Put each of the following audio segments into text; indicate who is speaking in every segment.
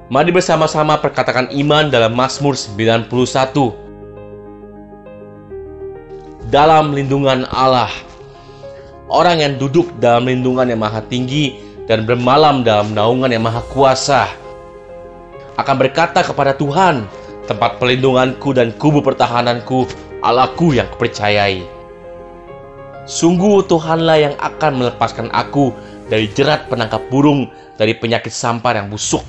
Speaker 1: Mari bersama-sama perkatakan iman dalam Mazmur 91. Dalam lindungan Allah. Orang yang duduk dalam lindungan yang maha tinggi dan bermalam dalam naungan yang maha kuasa akan berkata kepada Tuhan, tempat perlindunganku dan kubu pertahananku, Allahku yang kupercayai. Sungguh Tuhanlah yang akan melepaskan aku dari jerat penangkap burung, dari penyakit sampar yang busuk.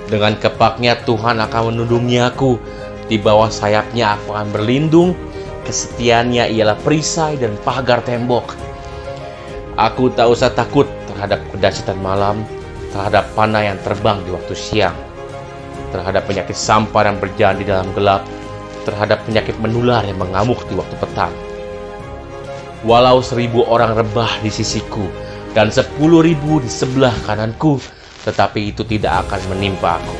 Speaker 1: Dengan kepaknya Tuhan akan menundungi aku, di bawah sayapnya aku akan berlindung, kesetiaannya ialah perisai dan pagar tembok. Aku tak usah takut terhadap kedahsyatan malam, terhadap panah yang terbang di waktu siang, terhadap penyakit sampar yang berjalan di dalam gelap, terhadap penyakit menular yang mengamuk di waktu petang. Walau 1.000 orang rebah di sisiku dan 10.000 di sebelah kananku, tetapi itu tidak akan menimpa aku.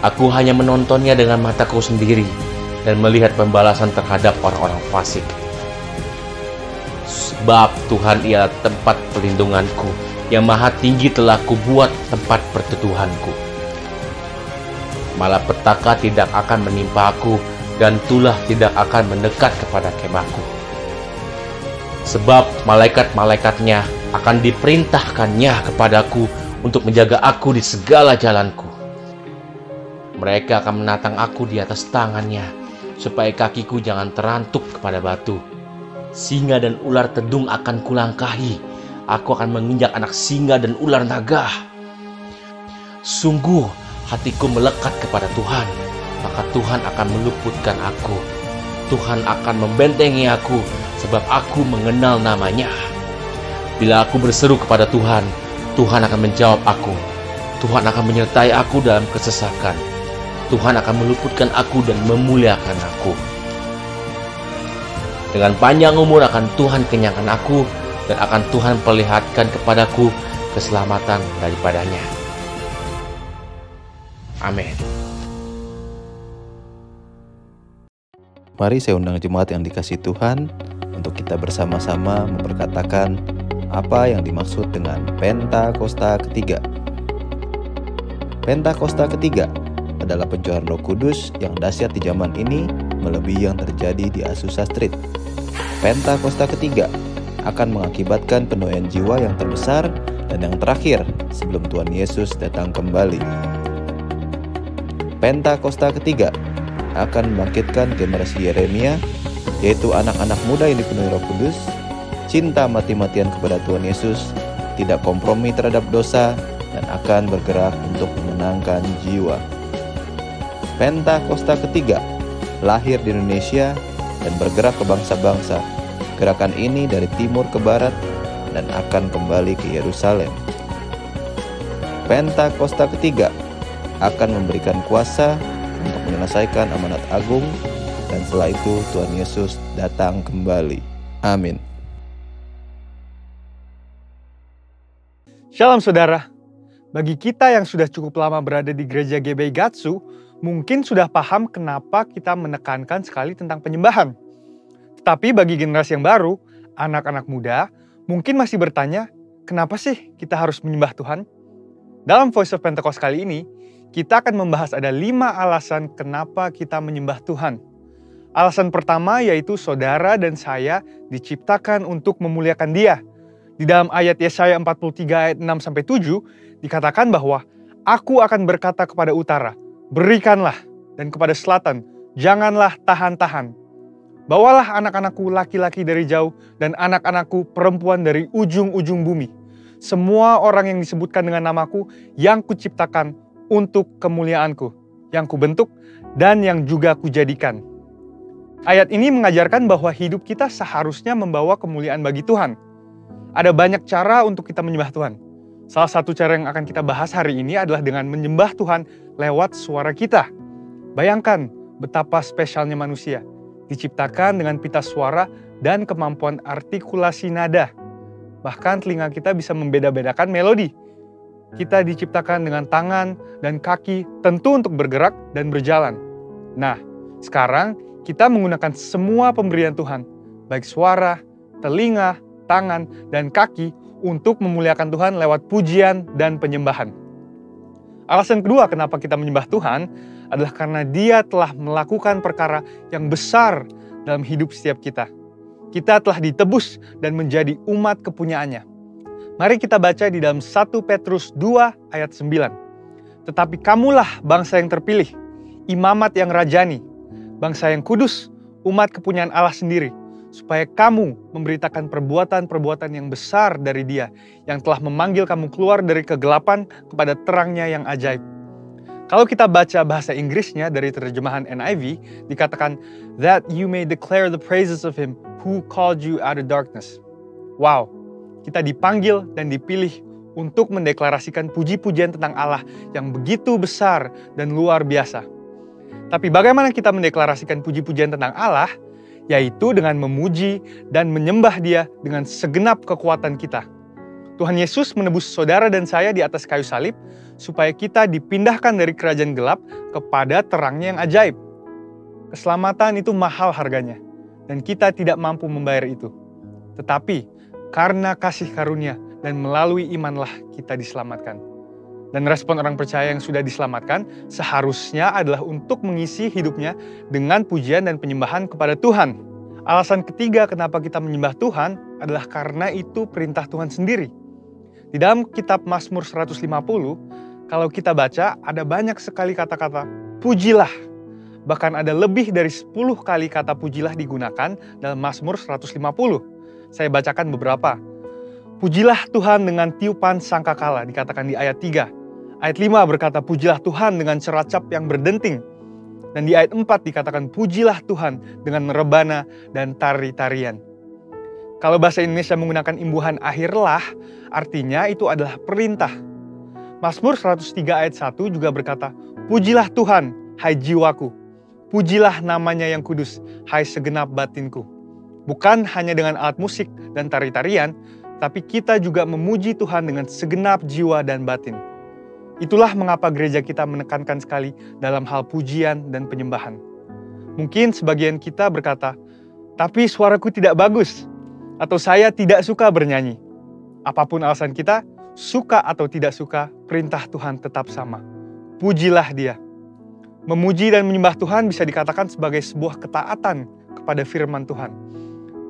Speaker 1: Aku hanya menontonnya dengan mataku sendiri dan melihat pembalasan terhadap orang-orang fasik. Sebab Tuhan ialah tempat perlindunganku, yang maha tinggi telah kubuat tempat perteduhanku. Malapetaka tidak akan menimpa aku, dan tulah tidak akan mendekat kepada kemahku. Sebab malaikat-malaikatnya akan diperintahkannya kepadaku untuk menjaga aku di segala jalanku. Mereka akan menatang aku di atas tangannya, supaya kakiku jangan terantuk kepada batu. Singa dan ular tedung akan kulangkahi. Aku akan menginjak anak singa dan ular naga. Sungguh hatiku melekat kepada Tuhan, maka Tuhan akan meluputkan aku. Tuhan akan membentengi aku, sebab aku mengenal namanya. Bila aku berseru kepada Tuhan, Tuhan akan menjawab aku. Tuhan akan menyertai aku dalam kesesakan. Tuhan akan meluputkan aku dan memuliakan aku. Dengan panjang umur akan Tuhan kenyangkan aku, dan akan Tuhan perlihatkan kepadaku keselamatan daripadanya. Amin.
Speaker 2: Mari saya undang jemaat yang dikasihi Tuhan untuk kita bersama-sama memperkatakan apa yang dimaksud dengan Pentakosta ketiga. Pentakosta ketiga adalah pencurahan Roh Kudus yang dahsyat di zaman ini melebihi yang terjadi di Azusa Street. Pentakosta ketiga akan mengakibatkan penuaian jiwa yang terbesar dan yang terakhir sebelum Tuhan Yesus datang kembali. Pentakosta ketiga akan membangkitkan generasi Yeremia, yaitu anak-anak muda yang dipenuhi Roh Kudus, cinta mati-matian kepada Tuhan Yesus, tidak kompromi terhadap dosa, dan akan bergerak untuk memenangkan jiwa. Pentakosta ketiga lahir di Indonesia dan bergerak ke bangsa-bangsa. Gerakan ini dari timur ke barat dan akan kembali ke Yerusalem. Pentakosta ketiga akan memberikan kuasa untuk menyelesaikan amanat agung, dan setelah itu Tuhan Yesus datang kembali. Amin.
Speaker 3: Shalom saudara, bagi kita yang sudah cukup lama berada di gereja GBI Gatsu, mungkin sudah paham kenapa kita menekankan sekali tentang penyembahan. Tetapi bagi generasi yang baru, anak-anak muda, mungkin masih bertanya, kenapa sih kita harus menyembah Tuhan? Dalam Voice of Pentecost kali ini, kita akan membahas ada 5 alasan kenapa kita menyembah Tuhan. Alasan pertama yaitu saudara dan saya diciptakan untuk memuliakan Dia. Di dalam ayat Yesaya 43 ayat 6-7 dikatakan bahwa aku akan berkata kepada utara, berikanlah, dan kepada selatan, janganlah tahan-tahan. Bawalah anak-anakku laki-laki dari jauh dan anak-anakku perempuan dari ujung-ujung bumi. Semua orang yang disebutkan dengan namaku yang kuciptakan untuk kemuliaanku, yang kubentuk dan yang juga kujadikan. Ayat ini mengajarkan bahwa hidup kita seharusnya membawa kemuliaan bagi Tuhan. Ada banyak cara untuk kita menyembah Tuhan. Salah satu cara yang akan kita bahas hari ini adalah dengan menyembah Tuhan lewat suara kita. Bayangkan betapa spesialnya manusia, diciptakan dengan pita suara dan kemampuan artikulasi nada. Bahkan telinga kita bisa membeda-bedakan melodi. Kita diciptakan dengan tangan dan kaki tentu untuk bergerak dan berjalan. Nah, sekarang kita menggunakan semua pemberian Tuhan, baik suara, telinga, tangan, dan kaki untuk memuliakan Tuhan lewat pujian dan penyembahan. Alasan kedua kenapa kita menyembah Tuhan adalah karena Dia telah melakukan perkara yang besar dalam hidup setiap kita. Kita telah ditebus dan menjadi umat kepunyaannya. Mari kita baca di dalam 1 Petrus 2 ayat 9. Tetapi kamulah bangsa yang terpilih, imamat yang rajani, bangsa yang kudus, umat kepunyaan Allah sendiri, supaya kamu memberitakan perbuatan-perbuatan yang besar dari Dia yang telah memanggil kamu keluar dari kegelapan kepada terangnya yang ajaib. Kalau kita baca bahasa Inggrisnya dari terjemahan NIV, dikatakan, that you may declare the praises of Him who called you out of darkness. Wow, kita dipanggil dan dipilih untuk mendeklarasikan puji-pujian tentang Allah yang begitu besar dan luar biasa. Tapi bagaimana kita mendeklarasikan puji-pujian tentang Allah? Yaitu dengan memuji dan menyembah Dia dengan segenap kekuatan kita. Tuhan Yesus menebus saudara dan saya di atas kayu salib, supaya kita dipindahkan dari kerajaan gelap kepada terangnya yang ajaib. Keselamatan itu mahal harganya, dan kita tidak mampu membayar itu. Tetapi, karena kasih karunia dan melalui imanlah kita diselamatkan. Dan respon orang percaya yang sudah diselamatkan seharusnya adalah untuk mengisi hidupnya dengan pujian dan penyembahan kepada Tuhan. Alasan ketiga kenapa kita menyembah Tuhan adalah karena itu perintah Tuhan sendiri. Di dalam kitab Mazmur 150, kalau kita baca ada banyak sekali kata-kata pujilah. Bahkan ada lebih dari 10 kali kata pujilah digunakan dalam Mazmur 150. Saya bacakan beberapa. Pujilah Tuhan dengan tiupan sangkakala, dikatakan di ayat 3. Ayat 5 berkata, pujilah Tuhan dengan ceracap yang berdenting. Dan di ayat 4 dikatakan, pujilah Tuhan dengan rebana dan tari-tarian. Kalau bahasa Indonesia menggunakan imbuhan akhirlah, artinya itu adalah perintah. Mazmur 103 ayat 1 juga berkata, pujilah Tuhan, hai jiwaku. Pujilah namanya yang kudus, hai segenap batinku. Bukan hanya dengan alat musik dan tari-tarian, tapi kita juga memuji Tuhan dengan segenap jiwa dan batin. Itulah mengapa gereja kita menekankan sekali dalam hal pujian dan penyembahan. Mungkin sebagian kita berkata, tapi suaraku tidak bagus, atau saya tidak suka bernyanyi. Apapun alasan kita, suka atau tidak suka, perintah Tuhan tetap sama. Pujilah Dia. Memuji dan menyembah Tuhan bisa dikatakan sebagai sebuah ketaatan kepada firman Tuhan.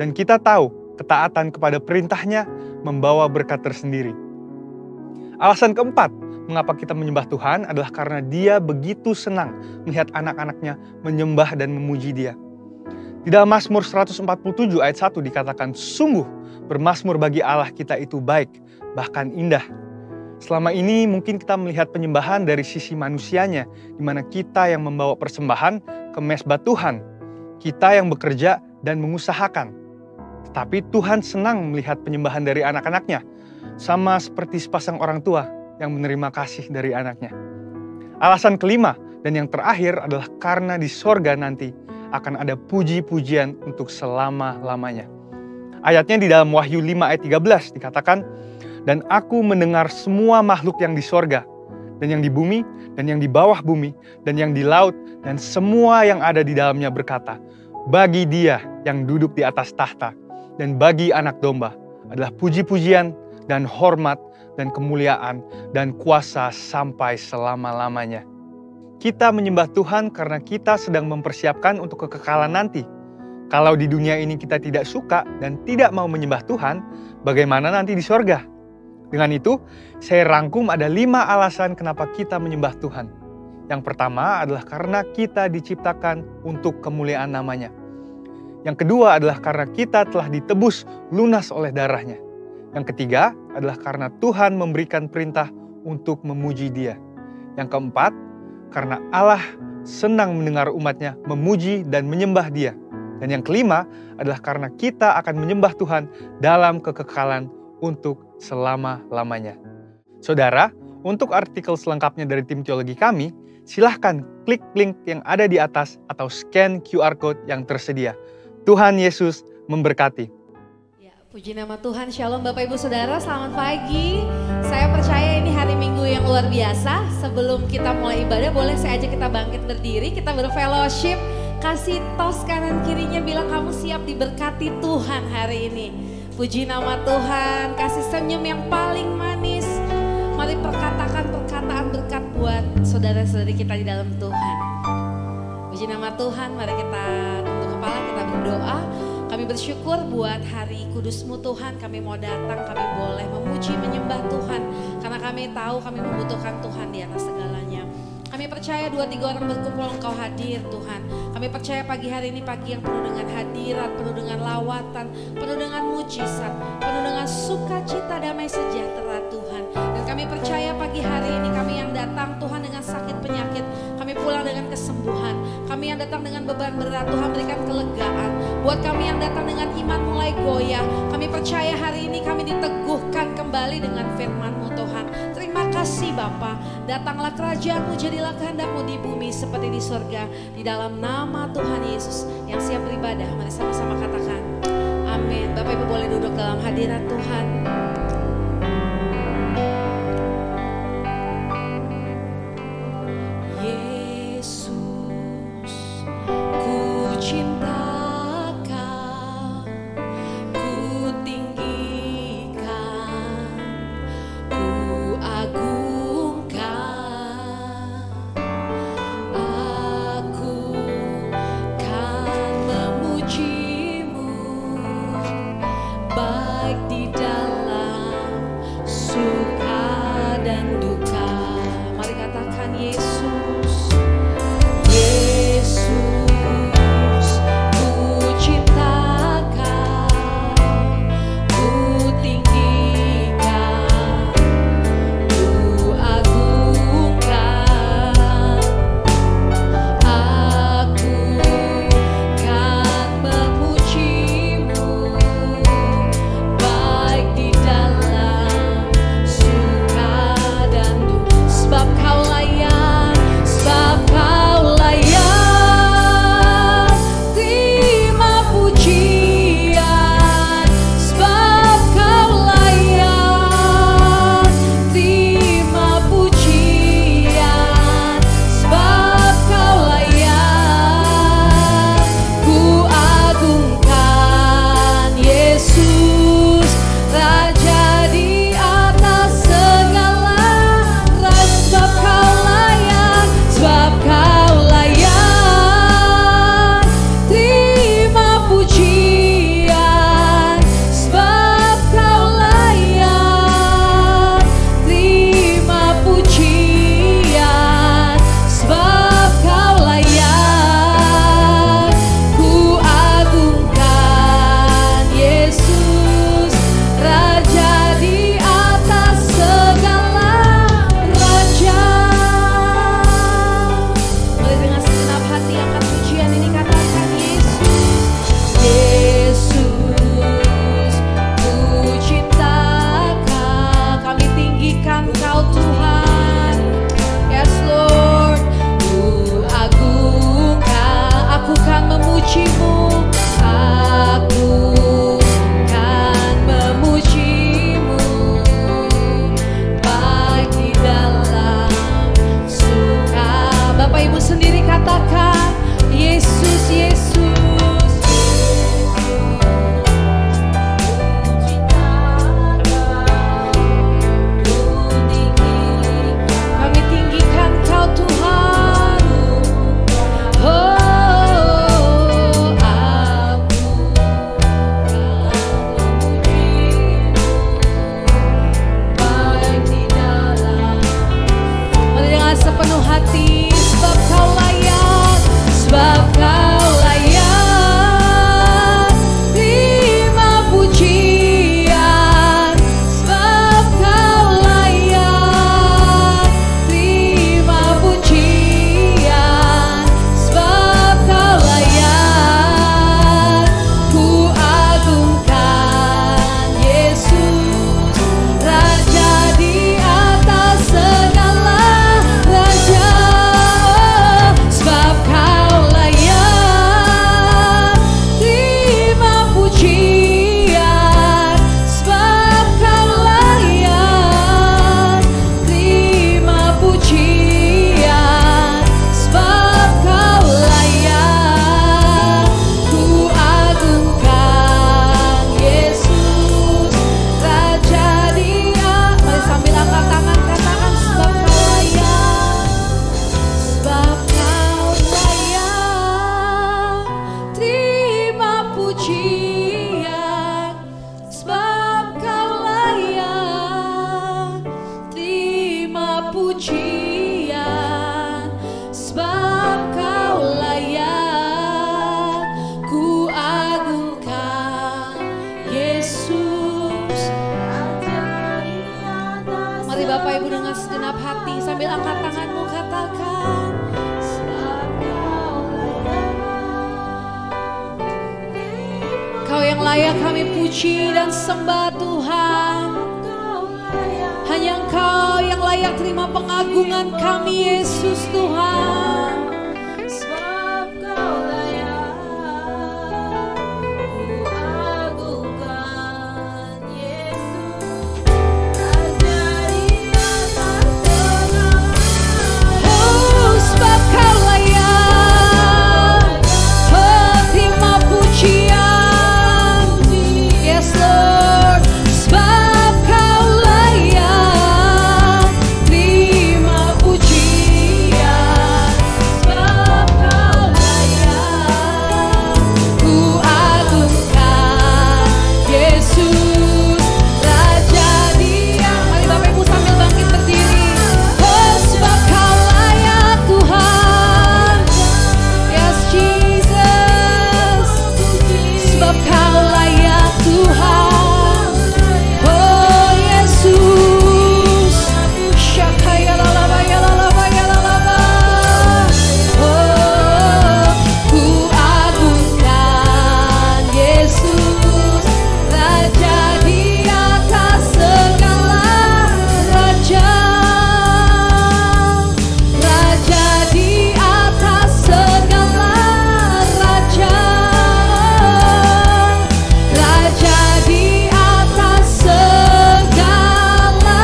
Speaker 3: Dan kita tahu, ketaatan kepada perintahnya membawa berkat tersendiri. Alasan keempat, mengapa kita menyembah Tuhan adalah karena Dia begitu senang melihat anak-anaknya menyembah dan memuji Dia. Di dalam Mazmur 147 ayat 1 dikatakan, sungguh bermazmur bagi Allah kita itu baik, bahkan indah. Selama ini mungkin kita melihat penyembahan dari sisi manusianya, di mana kita yang membawa persembahan ke mezbah Tuhan, kita yang bekerja dan mengusahakan. Tetapi Tuhan senang melihat penyembahan dari anak-anaknya, sama seperti sepasang orang tua yang menerima kasih dari anaknya. Alasan kelima dan yang terakhir adalah karena di sorga nanti akan ada puji-pujian untuk selama-lamanya. Ayatnya di dalam Wahyu 5 ayat 13 dikatakan, dan aku mendengar semua makhluk yang di sorga, dan yang di bumi, dan yang di bawah bumi, dan yang di laut, dan semua yang ada di dalamnya berkata, bagi Dia yang duduk di atas tahta, dan bagi Anak Domba adalah puji-pujian dan hormat dan kemuliaan dan kuasa sampai selama-lamanya. Kita menyembah Tuhan karena kita sedang mempersiapkan untuk kekekalan nanti. Kalau di dunia ini kita tidak suka dan tidak mau menyembah Tuhan, bagaimana nanti di sorga? Dengan itu, saya rangkum ada 5 alasan kenapa kita menyembah Tuhan. Yang pertama adalah karena kita diciptakan untuk kemuliaan namanya. Yang kedua adalah karena kita telah ditebus lunas oleh darahnya. Yang ketiga adalah karena Tuhan memberikan perintah untuk memuji Dia. Yang keempat, karena Allah senang mendengar umatnya memuji dan menyembah Dia. Dan yang kelima adalah karena kita akan menyembah Tuhan dalam kekekalan untuk selama-lamanya. Saudara, untuk artikel selengkapnya dari tim teologi kami, silahkan klik link yang ada di atas atau scan QR Code yang tersedia. Tuhan Yesus memberkati.
Speaker 4: Puji nama Tuhan, Shalom Bapak Ibu Saudara, selamat pagi. Saya percaya ini hari Minggu yang luar biasa. Sebelum kita mulai ibadah, boleh saya ajak kita bangkit berdiri, kita berfellowship. Kasih tos kanan kirinya, bilang kamu siap diberkati Tuhan hari ini. Puji nama Tuhan, kasih senyum yang paling manis. Mari perkatakan perkataan berkat buat saudara-saudari kita di dalam Tuhan. Puji nama Tuhan, mari kita tunduk kepala, kita berdoa. Kami bersyukur buat hari kudus-Mu Tuhan, kami mau datang, kami boleh memuji, menyembah Tuhan. Karena kami tahu kami membutuhkan Tuhan di atas segalanya. Kami percaya 2-3 orang berkumpul Engkau hadir Tuhan. Kami percaya pagi hari ini pagi yang penuh dengan hadirat, penuh dengan lawatan, penuh dengan mujizat, penuh dengan sukacita, damai sejahtera Tuhan. Dan kami percaya pagi hari ini kami yang datang Tuhan dengan sakit penyakit, kami pulang dengan kesembuhan. Kami yang datang dengan beban berat, Tuhan berikan kelegaan. Buat kami yang datang dengan iman mulai goyah, kami percaya hari ini kami diteguhkan kembali dengan firman-Mu Tuhan. Terima kasih Bapa. Datanglah kerajaan-Mu, jadilah kehendak-Mu di bumi seperti di surga. Di dalam nama Tuhan Yesus yang siap beribadah, mari sama-sama katakan amin. Bapak Ibu boleh duduk dalam hadirat Tuhan.
Speaker 5: Baik di dalam
Speaker 4: pujian, sebab Kau layak ku agungkan Yesus. Mari Bapak Ibu dengan segenap hati sambil angkat tanganmu katakan, sebab Kau layak. Kau yang layak kami puji dan sembah Tuhan. Hanya Engkau yang layak terima pengagungan kami Yesus Tuhan. Sebab Kau layak ku agungkan Yesus. Raja di atas segala. Oh, sebab Kau layak terima pujian. Yes Lord. Sebab Kau layak terima pujian. Sebab Kau layak ku agungkan Yesus. Raja Dia. Mari Bapak Ibu sambil bangkit berdiri. Oh, sebab Kau layak Tuhan. Yes Jesus. Sebab Kau layak Tuhan. Oh Yesus. Shakaya lalaba ya lalaba ya lalaba. Oh, ku agungkan Yesus. Raja di atas segala raja. Raja di atas segala raja. Raja di atas segala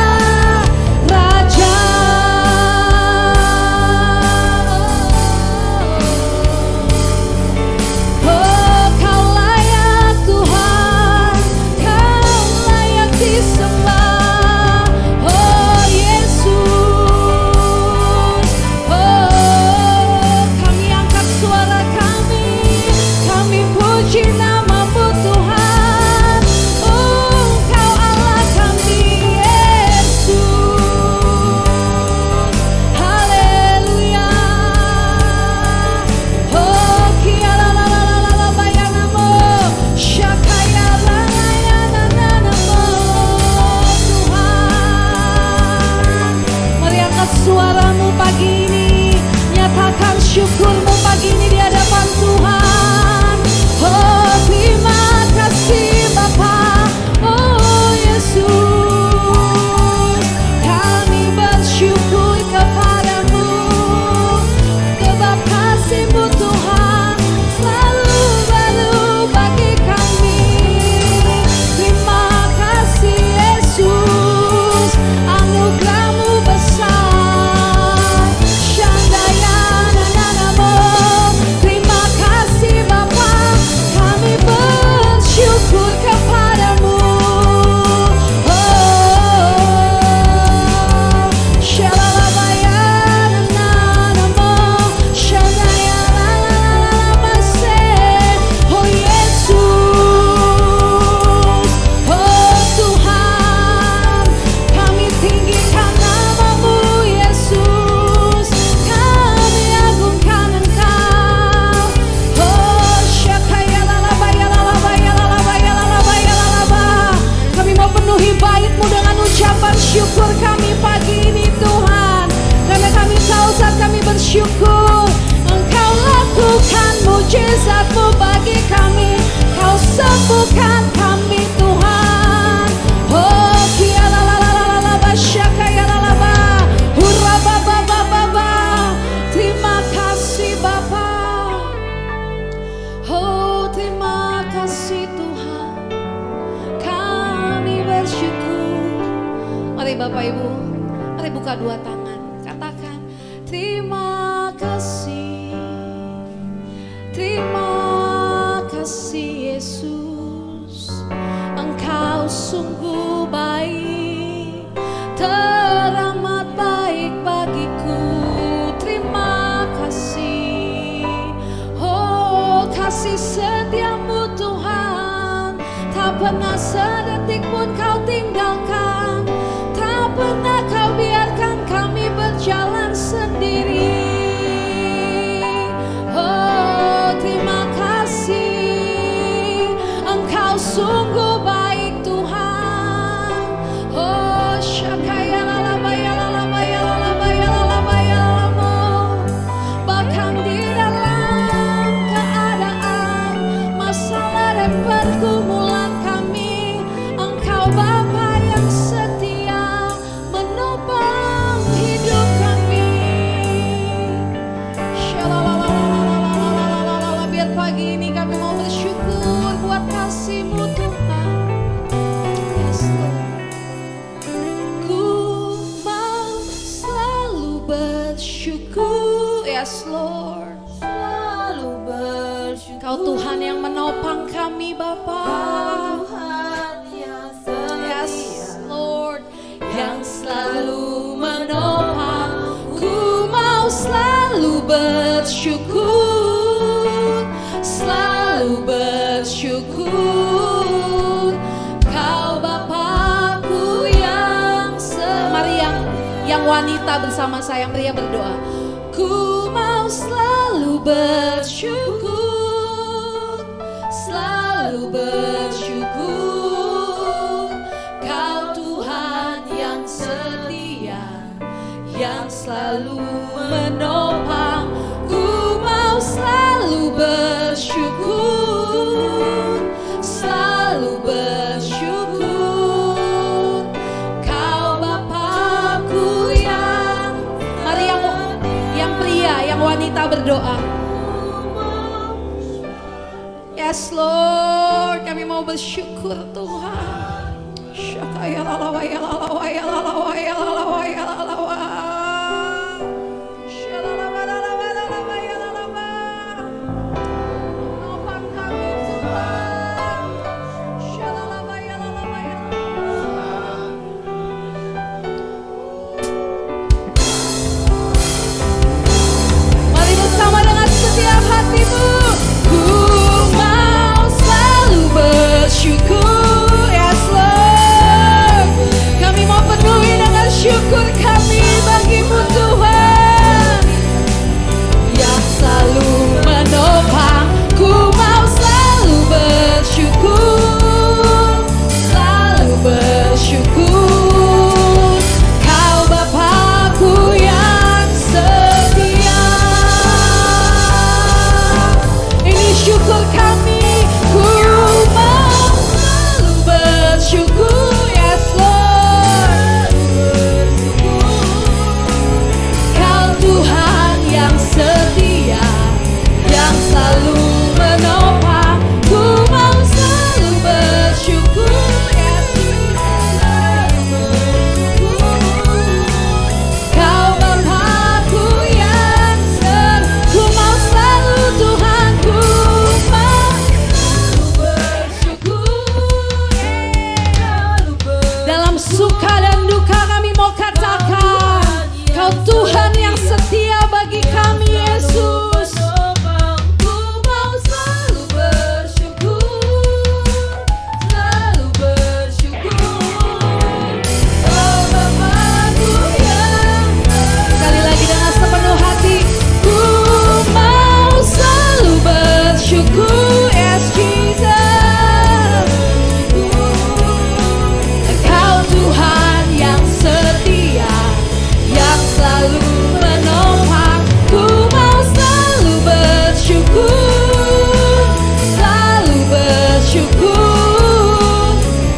Speaker 4: raja. Oh, Kau layak Tuhan, Kau layak disembah. Oh Yesus. Oh, kami angkat suara kami puji nama-Mu Tuhan. Oh, Kau Allah kami Yesus. Haleluya. Oh, kia la la la la la la bayanamo, shakaya la la ya na na namo Tuhan. Mari angkat suaramu pagi ini, nyatakan syukurmu pagi ini di hadapan Tuhan. Oh, terima kasih Bapa. Oh Yesus, kami bersyukur kepadamu. Sebab kasih-Mu Tuhan selalu baru bagi kami. Terima kasih Yesus, anugerah-Mu besar. Shandaya nananamo. Terima kasih Bapa, kami bersyukur kepadamu. Oh, shalalabaya nananamo. Shandaya lalalabase. Oh Yesus, oh Tuhan, kami tinggikan nama-Mu Yesus. Kami agungkan Engkau. Oh shakaya lalabaya lalabaya lalabaya lalabaya lalaba. Kami mau penuhi bait-Mu dengan ucapan syukur kami pagi ini Tuhan. Karena kami tahu saat kami bersyukur, Engkau lakukan mujizat-Mu bagi kami. Kau sembuhkan kami Tuhan. Oh kia la la la la la la ba shakaya la la ba. Hurra ba ba ba ba ba. Terima kasih Bapa. Oh terima kasih Tuhan, kami bersyukur. Mari Bapak Ibu, mari buka dua tangan, katakan terima kasih. Terima kasih Yesus, Engkau sungguh baik, teramat baik bagiku. Terima kasih. Oh kasih setia-Mu Tuhan, tak pernah sedetik pun Kau tinggalkan, tak pernah Kau biarkan kami bersyukur. Yes Lord.
Speaker 5: Selalu bersyukur.
Speaker 4: Kau Tuhan yang menopang kami Bapa.
Speaker 5: Tuhan yang setia.
Speaker 4: Yes Lord. Yang selalu menopang. Ku mau selalu bersyukur. Selalu bersyukur. Kau Bapakku yang Mari yang wanita bersama saya, pria berdoa. Ku mau selalu bersyukur. Selalu bersyukur. Kau Tuhan yang setia, yang selalu menopang. Ku mau selalu bersyukur. Selalu bersyukur. Kau Bapakku yang Mari yang pria, yang wanita berdoa. Yes Lord, kami mau bersyukur Tuhan. Syakaya lalawa ya lalawa ya lalawa ya lalawa ya lalawa. Syalalawa lalawa lalawa ya lalawa. Nopang kami Tuhan. Syalalawa ya lalawa ya lalawa. Mari bersama dengan setiap hatimu. Ku mau selalu bersyukur. Yes Lord. Kami mau penuhi dengan syukur kami bagimu Tuhan. Yang selalu menopang. Ku mau selalu bersyukur. Selalu bersyukur. Kau Bapakku yang setia. Ini syukur kami. Ku mau selalu bersyukur. Yes Lord. Kau Tuhan yang setia, yang selalu menopang. Ku mau selalu bersyukur. Yes Kau Bapakku yang ku mau selalu Tuhan. Ku mau selalu bersyukur. Dalam suka dan duka kami mau katakan, Kau Tuhan yang setia bagi kami Yesus. Ku mau selalu bersyukur. Selalu bersyukur. Oh Bapakku yang sekali lagi dengan sepenuh hati. Ku mau selalu bersyukur. Yes Jesus. Kau Tuhan yang setia, yang selalu menopang. Ku mau selalu bersyukur. Selalu bersyukur.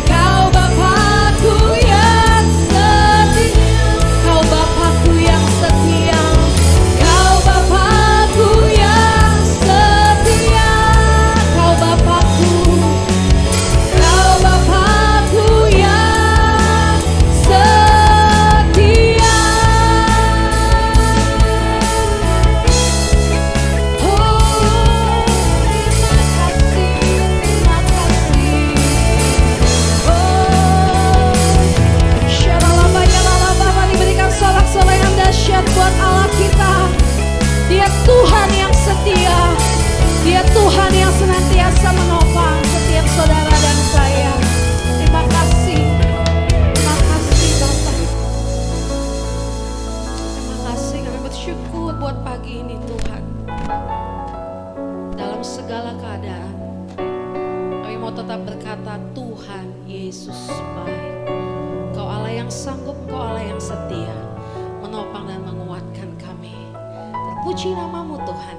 Speaker 4: Kau Bapakku yang setia. Kau Bapakku yang setia. Kau Bapakku yang setia. Kau Bapakku. Kau Bapakku yang setia. Oh, terima kasih. Oh, syaralabayalaba, mari berikan sorak-sorai yang dahsyat buat Allah kita. Dia Tuhan yang setia. Dia Tuhan yang senantiasa menopang setiap saudara dan saya. Terima kasih. Terima kasih Bapak. Terima kasih, kami bersyukur buat pagi ini Tuhan. Dalam segala keadaan, kami mau tetap berkata Tuhan Yesus baik. Kau Allah yang sanggup, Kau Allah yang setia, menopang dan menguatkan kami. Terpuji namamu Tuhan.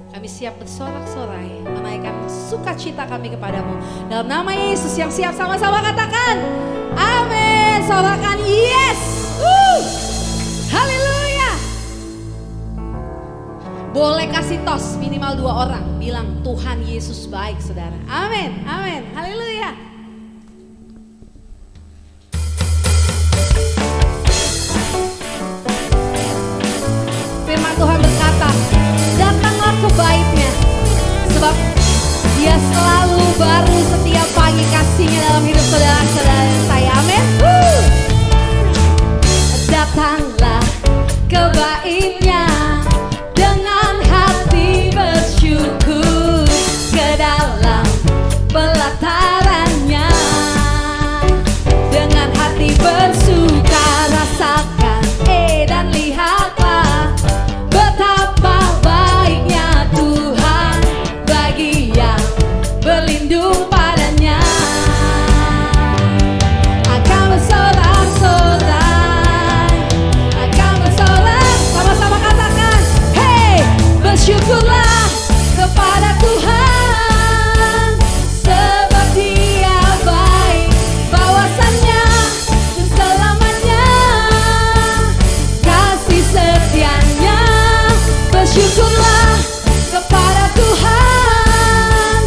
Speaker 4: Kami siap bersorak-sorai, menaikkan sukacita kami kepadamu. Dalam nama Yesus yang siap, sama-sama katakan amin. Sorakan yes. Haleluya. Boleh kasih tos minimal 2 orang. Bilang Tuhan Yesus baik saudara. Amin, amin, haleluya. baiknya, dengan hati bersyukur ke dalam pelatarannya. Dengan hati bersuka rasakan, dan lihatlah betapa baiknya Tuhan bagi yang berlindung padanya. Akan bersorak-sorai, akan bersorak, sama-sama katakan, hey, bersyukurlah kepada Tuhan, sebab Dia baik, bawasannya untuk selamanya, kasih setianya. Bersyukurlah kepada Tuhan,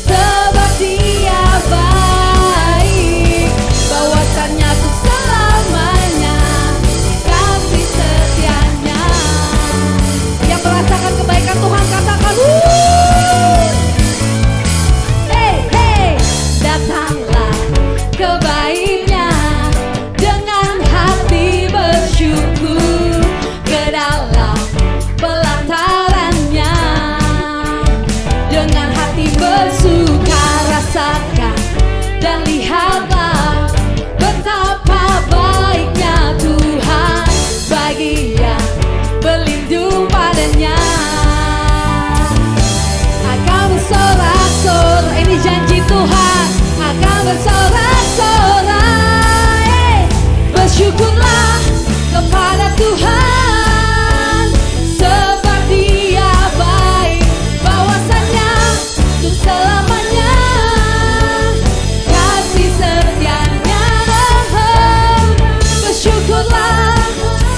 Speaker 4: sebab Dia baik, bawasannya untuk selamanya, kasih setianya. Yang merasakan kebaikan Tuhan katakan, hey, hey, datanglah ke baiknya, dengan hati bersyukur ke dalam pelatarannya. Dengan hati bersuka rasakan, dan lihatlah betapa baiknya Tuhan bagi yang berlindung padanya. Akan bersorak-sorai, ini janji Tuhan, akan bersorak-sorai. Bersyukurlah kepada Tuhan, sebab Dia baik, bawasannya untuk selamanya, kasih setianya. Bersyukurlah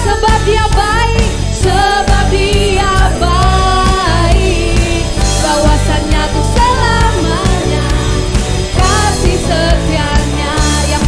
Speaker 4: sebab Dia baik, sebab Dia baik, bawasannya untuk selamanya, kasih setianya. Yang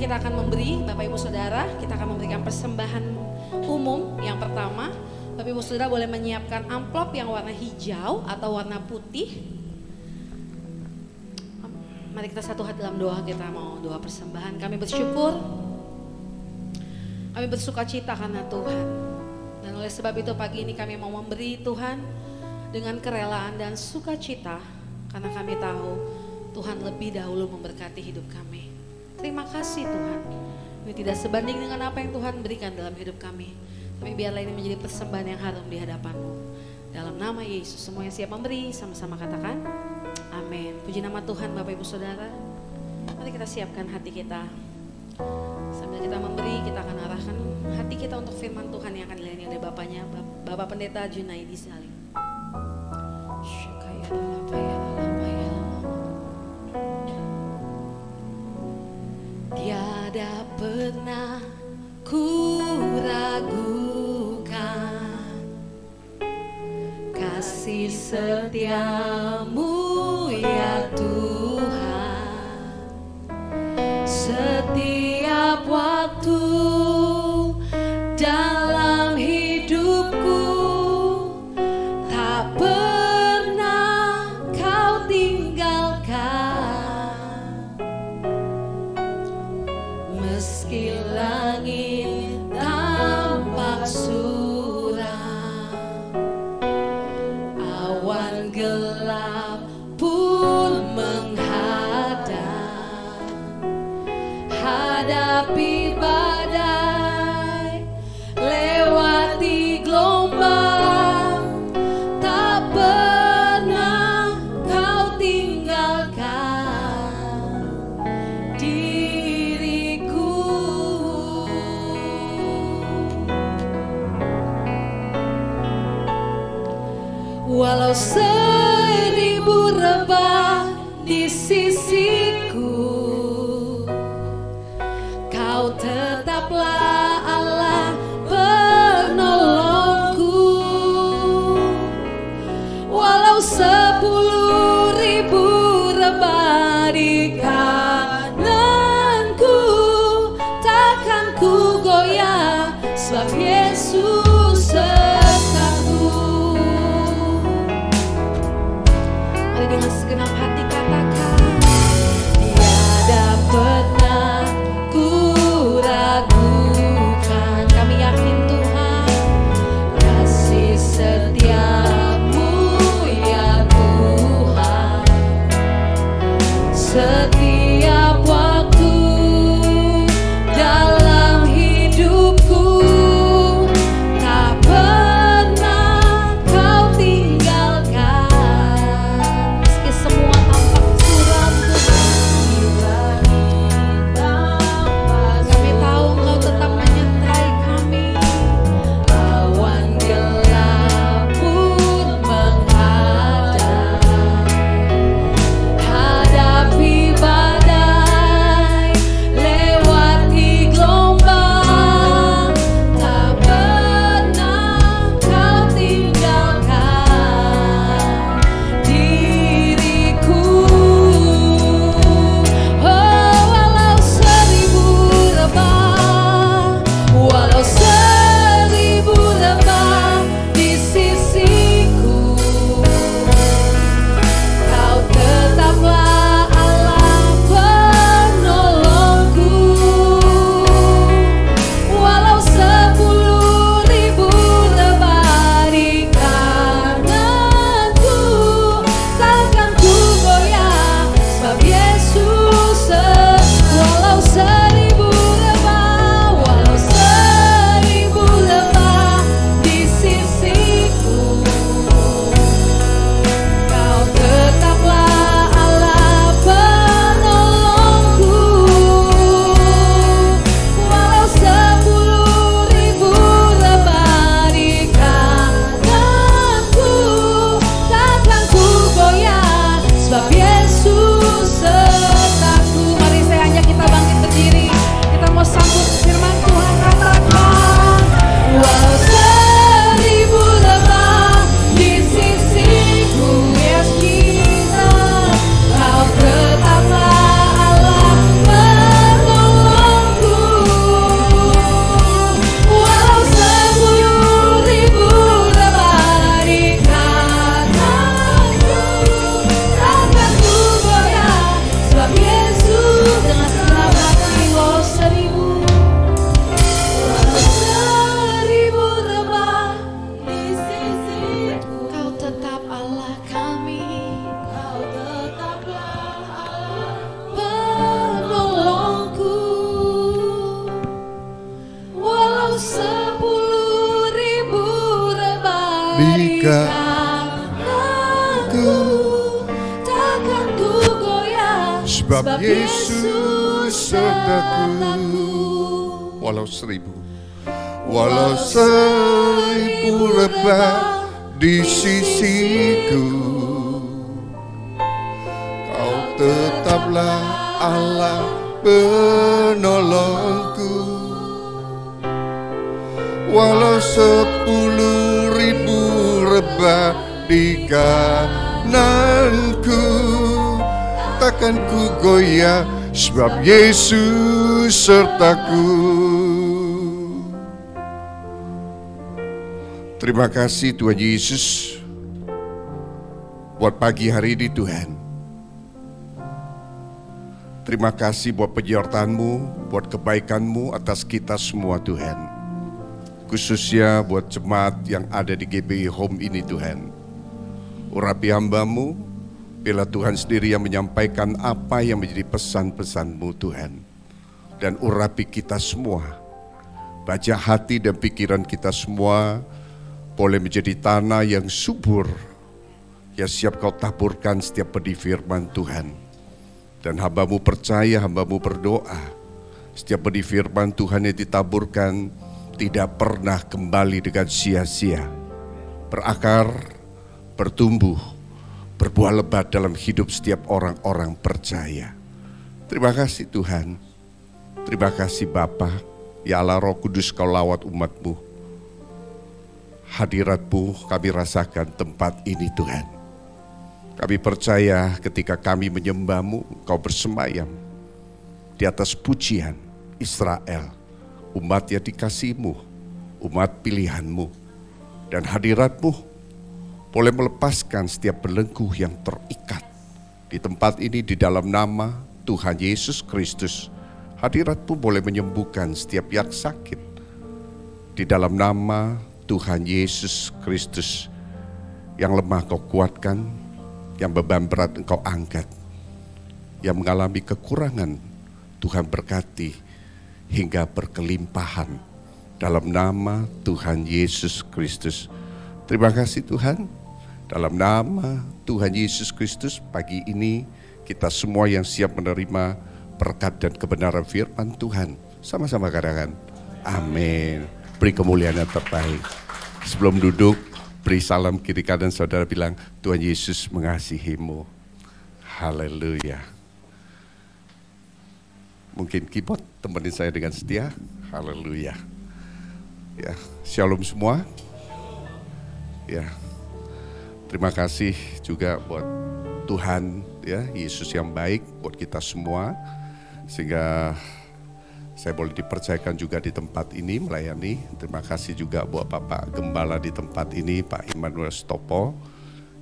Speaker 4: kita akan memberi, Bapak Ibu Saudara, kita akan memberikan persembahan umum yang pertama. Bapak Ibu Saudara boleh menyiapkan amplop yang warna hijau atau warna putih. Mari kita satu hati dalam doa, kita mau doa persembahan. Kami bersyukur, kami bersuka cita karena Tuhan. Dan oleh sebab itu pagi ini kami mau memberi Tuhan dengan kerelaan dan sukacita. Karena kami tahu Tuhan lebih dahulu memberkati hidup kami. Terima kasih Tuhan. Ini tidak sebanding dengan apa yang Tuhan berikan dalam hidup kami. Tapi biarlah ini menjadi persembahan yang harum di hadapan-Mu. Dalam nama Yesus, semua yang siap memberi sama-sama katakan amin. Puji nama Tuhan Bapak Ibu Saudara. Mari kita siapkan hati kita. Sambil kita memberi, kita akan arahkan hati kita untuk firman Tuhan yang akan dilayani oleh Bapaknya, Bapak Pendeta Junaidi Salim. Tiada pernah ku ragukan kasih setiamu ya Tuhan. Setiap waktu dalam hidupku tak pernah kau tinggalkan. Meski langit tampak suram, awan gelap pun menghadang, hadapi badai, lewati gelombang, tak pernah kau tinggalkan diriku. Walau 1000 rebah di sisiku, Kau tetaplah Allah penolongku. Walau 10.000 rebah di kananku, takkan ku goyah, sebab Yesus sertaku. Mari dengan segenap hati katakan, tiada pernah ku ragu.
Speaker 5: kakiku, takkan ku goyah,
Speaker 6: sebab Yesus sertaku. Walau seribu rebah di sisiku, Kau tetaplah Allah penolongku. Walau 10.000 rebah di kananku, takkan ku goyah, sebab Yesus sertaku. Terima kasih Tuhan Yesus buat pagi hari ini Tuhan. Terima kasih buat penyertaan-Mu, buat kebaikan-Mu atas kita semua Tuhan. Khususnya buat jemaat yang ada di GBI Home ini Tuhan. Urapi hamba-Mu, bila Tuhan sendiri yang menyampaikan apa yang menjadi pesan-pesan-Mu Tuhan. Dan urapi kita semua, baca hati dan pikiran kita semua, boleh menjadi tanah yang subur, yang siap Kau taburkan setiap benih firman Tuhan. Dan hamba-Mu percaya, hamba-Mu berdoa, setiap benih firman Tuhan yang ditaburkan tidak pernah kembali dengan sia-sia. Berakar, bertumbuh, berbuah lebat dalam hidup setiap orang-orang percaya. Terima kasih Tuhan. Terima kasih Bapa, ya Allah Roh Kudus Kau lawat umat-Mu. Hadirat-Mu kami rasakan tempat ini Tuhan. Kami percaya ketika kami menyembah-Mu, Kau bersemayam di atas pujian Israel, umat yang dikasih-Mu, umat pilihan-Mu. Dan hadirat-Mu boleh melepaskan setiap belenggu yang terikat di tempat ini di dalam nama Tuhan Yesus Kristus. Hadirat-Mu boleh menyembuhkan setiap yang sakit di dalam nama Tuhan Yesus Kristus. Yang lemah Kau kuatkan, yang beban berat Engkau angkat, yang mengalami kekurangan Tuhan berkati hingga berkelimpahan dalam nama Tuhan Yesus Kristus. Terima kasih Tuhan. Dalam nama Tuhan Yesus Kristus, pagi ini kita semua yang siap menerima berkat dan kebenaran firman Tuhan, sama-sama katakan amin. Beri kemuliaan yang terbaik. Sebelum duduk, beri salam kiri kanan saudara, bilang Tuhan Yesus mengasihimu. Haleluya. Mungkin keyboard temenin saya dengan setia. Haleluya. Ya, shalom semua. Ya. Terima kasih juga buat Tuhan ya, Yesus yang baik buat kita semua. Sehingga saya boleh dipercayakan juga di tempat ini melayani. Terima kasih juga buat Bapak Gembala di tempat ini, Pak Immanuel Stopo.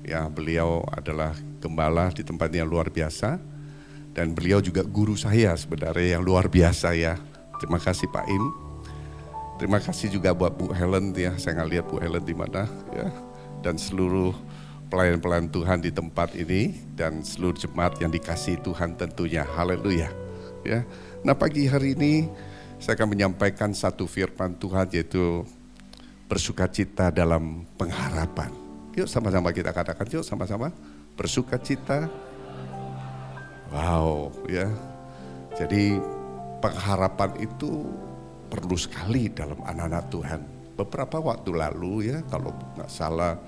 Speaker 6: Ya, beliau adalah gembala di tempat yang luar biasa. Dan beliau juga guru saya sebenarnya yang luar biasa ya. Terima kasih Pak Im. Terima kasih juga buat Bu Helen ya. Saya nggak lihat Bu Helen di mana ya. Dan seluruh pelayan-pelayan Tuhan di tempat ini dan seluruh jemaat yang dikasihi Tuhan tentunya. Haleluya. Ya. Nah pagi hari ini saya akan menyampaikan satu firman Tuhan, yaitu bersukacita dalam pengharapan. Yuk sama-sama kita katakan, yuk sama-sama bersukacita. Wow ya. Jadi pengharapan itu perlu sekali dalam anak-anak Tuhan. Beberapa waktu lalu ya, kalau nggak salah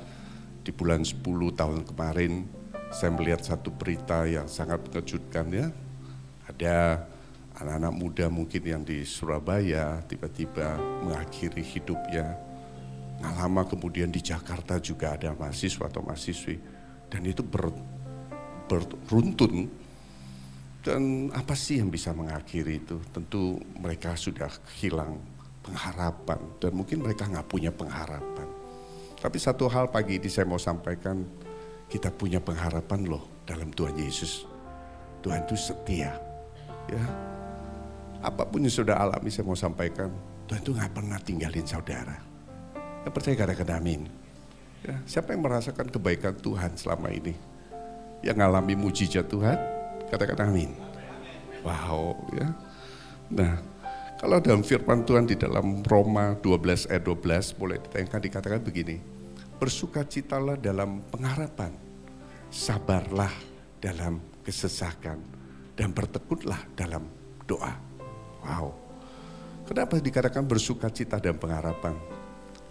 Speaker 6: di bulan 10 tahun kemarin, saya melihat satu berita yang sangat mengejutkan ya. Ada anak-anak muda mungkin yang di Surabaya tiba-tiba mengakhiri hidupnya. Nggak lama kemudian di Jakarta juga ada mahasiswa atau mahasiswi. Dan itu beruntun. Dan apa sih yang bisa mengakhiri itu? Tentu mereka sudah hilang pengharapan. Dan mungkin mereka nggak punya pengharapan. Tapi satu hal pagi ini saya mau sampaikan. Kita punya pengharapan loh dalam Tuhan Yesus. Tuhan itu setia. Ya. Apapun yang sudah alami saya mau sampaikan, Tuhan itu gak pernah tinggalin saudara. Yang percaya katakan amin. Ya, siapa yang merasakan kebaikan Tuhan selama ini? Yang ngalami mujizat Tuhan, katakan amin. Wow ya. Nah kalau dalam firman Tuhan di dalam Roma 12 ayat 12 boleh ditayangkan, dikatakan begini. bersukacitalah dalam pengharapan, sabarlah dalam kesesakan, dan bertekunlah dalam doa. Wow, kenapa dikatakan bersukacita dan pengharapan?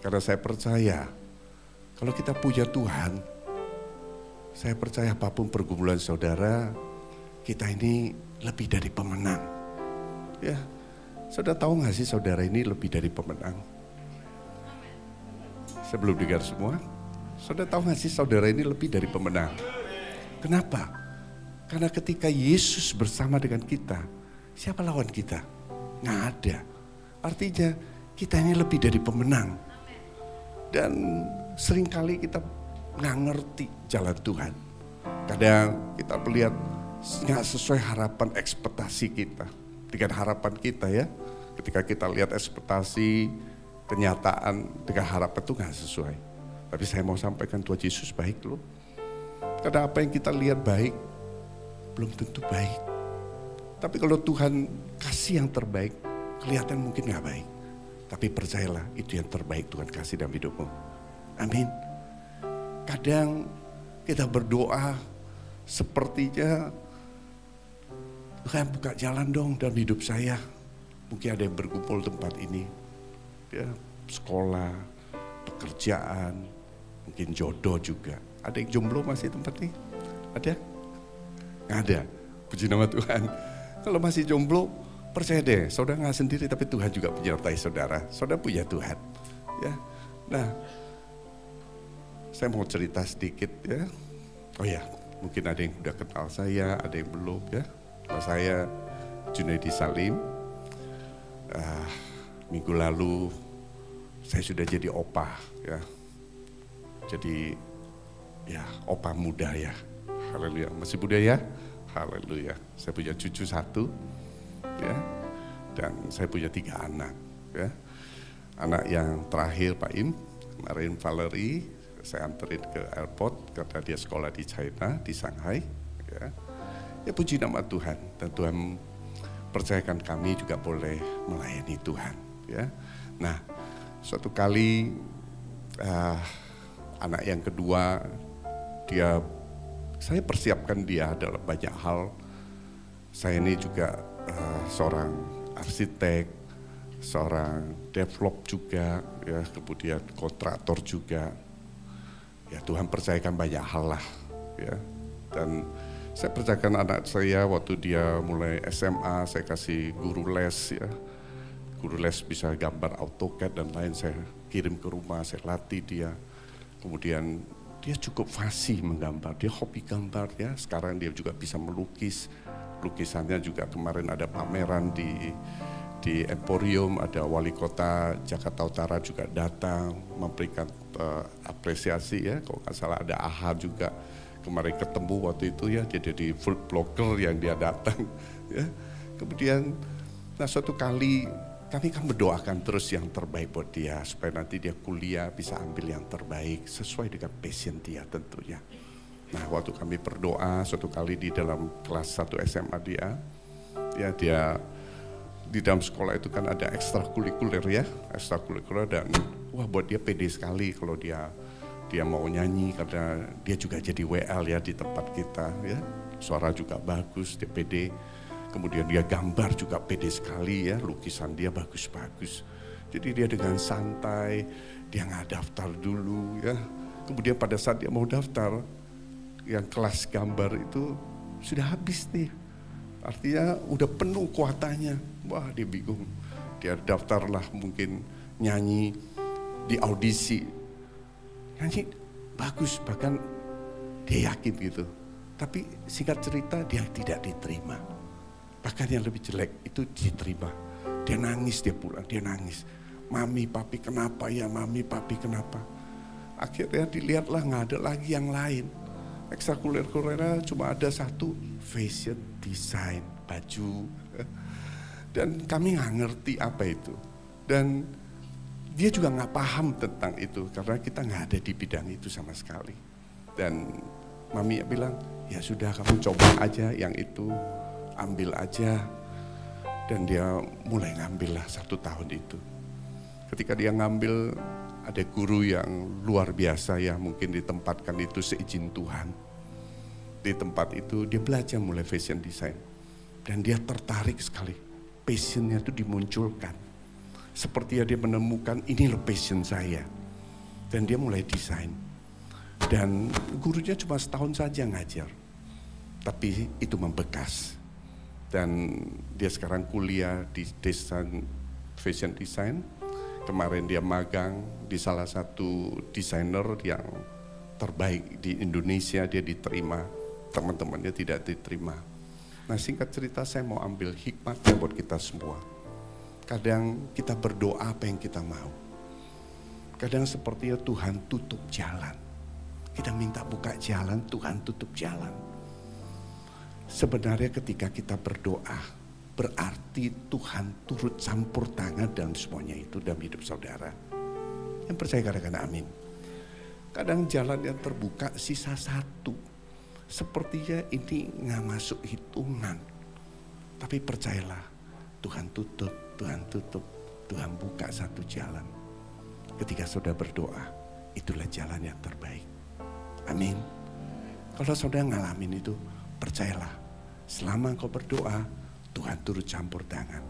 Speaker 6: Karena saya percaya, kalau kita punya Tuhan, saya percaya apapun pergumulan saudara, kita ini lebih dari pemenang. Ya, saudara tahu gak sih saudara ini lebih dari pemenang? Sebelum dengar semua, saudara tahu gak sih saudara ini lebih dari pemenang? Kenapa? Karena ketika Yesus bersama dengan kita, siapa lawan kita? Nggak ada. Artinya kita ini lebih dari pemenang. Dan seringkali kita nggak ngerti jalan Tuhan. Kadang kita melihat nggak sesuai harapan ekspektasi kita. Dengan harapan kita ya, ketika kita lihat ekspektasi, kenyataan dengan harapan itu nggak sesuai. Tapi saya mau sampaikan Tuhan Yesus baik loh. Karena apa yang kita lihat baik, belum tentu baik. Tapi kalau Tuhan kasih yang terbaik, kelihatan mungkin gak baik. Tapi percayalah, itu yang terbaik Tuhan kasih dalam hidupmu. Amin. Kadang kita berdoa sepertinya, Tuhan buka jalan dong dalam hidup saya. Mungkin ada yang berkumpul tempat ini. Ya, sekolah, pekerjaan, mungkin jodoh juga. Ada yang jomblo masih tempat ini? Ada? Nggak ada, puji nama Tuhan. Kalau masih jomblo, percaya deh, saudara nggak sendiri, tapi Tuhan juga menyertai saudara. Saudara punya Tuhan. Ya, nah, saya mau cerita sedikit ya. Oh ya, mungkin ada yang udah kenal saya, ada yang belum ya. Kalau saya Junaidi Salim, minggu lalu saya sudah jadi opa ya. Jadi ya opa muda ya. Haleluya, masih muda ya? Haleluya. Saya punya cucu 1 ya. Dan saya punya 3 anak ya. Anak yang terakhir Pak Im, kemarin Valerie, saya anterin ke airport karena dia sekolah di China, di Shanghai ya. Ya puji nama Tuhan, dan Tuhan percayakan kami juga boleh melayani Tuhan ya. Nah, suatu kali anak yang kedua, saya persiapkan dia dalam banyak hal. Saya ini juga seorang arsitek, seorang develop juga, ya, kemudian kontraktor juga. Ya Tuhan percayakan banyak hal lah, ya. Dan saya percayakan anak saya waktu dia mulai SMA, saya kasih guru les, ya. Guru les bisa gambar AutoCAD dan lain, saya kirim ke rumah, saya latih dia. Kemudian dia cukup fasih menggambar, dia hobi gambar ya. Sekarang dia juga bisa melukis. Lukisannya juga kemarin ada pameran di Emporium, ada wali kota Jakarta Utara juga datang memberikan apresiasi ya. Kalau nggak salah ada AHA juga kemarin ketemu waktu itu ya, dia jadi food blogger yang dia datang ya. Kemudian suatu kali kami kan mendoakan terus yang terbaik buat dia, supaya nanti dia kuliah bisa ambil yang terbaik sesuai dengan passion dia tentunya. Nah waktu kami berdoa, suatu kali di dalam kelas 1 SMA dia di dalam sekolah itu kan ada ekstrakurikuler ya, ekstrakurikuler, dan wah buat dia pede sekali kalau dia mau nyanyi, karena dia juga jadi WL ya di tempat kita ya, suara juga bagus, dia pede. Kemudian dia gambar juga pede sekali ya, lukisan dia bagus-bagus. Jadi dia dengan santai, dia nggak daftar dulu ya. Kemudian pada saat dia mau daftar, yang kelas gambar itu sudah habis nih. Artinya udah penuh kuotanya. Wah dia bingung. Dia daftarlah mungkin nyanyi di audisi. Nyanyi bagus, bahkan dia yakin gitu. Tapi singkat cerita dia tidak diterima. Bahkan yang lebih jelek itu diterima. Dia nangis, dia pulang, dia nangis. Mami, papi kenapa ya, mami, papi kenapa. Akhirnya dilihatlah nggak ada lagi yang lain. Ekstrakurikulernya cuma ada 1, fashion design, baju. Dan kami nggak ngerti apa itu. Dan dia juga nggak paham tentang itu, karena kita nggak ada di bidang itu sama sekali. Dan mami bilang, ya sudah kamu coba aja yang itu. Ambil aja. Dan dia mulai ngambil lah 1 tahun itu. Ketika dia ngambil, ada guru yang luar biasa ya, mungkin ditempatkan itu seizin Tuhan. Di tempat itu dia belajar mulai fashion design. Dan dia tertarik sekali, passionnya itu dimunculkan. Seperti dia menemukan ini loh passion saya. Dan dia mulai desain. Dan gurunya cuma setahun saja ngajar. Tapi itu membekas. Dan dia sekarang kuliah di desain fashion design. Kemarin dia magang di salah satu desainer yang terbaik di Indonesia, dia diterima, teman-temannya tidak diterima. Nah, singkat cerita saya mau ambil hikmatnya buat kita semua. Kadang kita berdoa apa yang kita mau. Kadang sepertinya Tuhan tutup jalan. Kita minta buka jalan, Tuhan tutup jalan. Sebenarnya ketika kita berdoa, berarti Tuhan turut campur tangan dalam semuanya itu dalam hidup saudara. Yang percaya katakan amin. Kadang jalan yang terbuka sisa satu. Sepertinya ini nggak masuk hitungan. Tapi percayalah, Tuhan tutup, Tuhan buka satu jalan. Ketika saudara berdoa, itulah jalan yang terbaik. Amin. Kalau saudara ngalamin itu, percayalah, selama engkau berdoa, Tuhan turut campur tangan.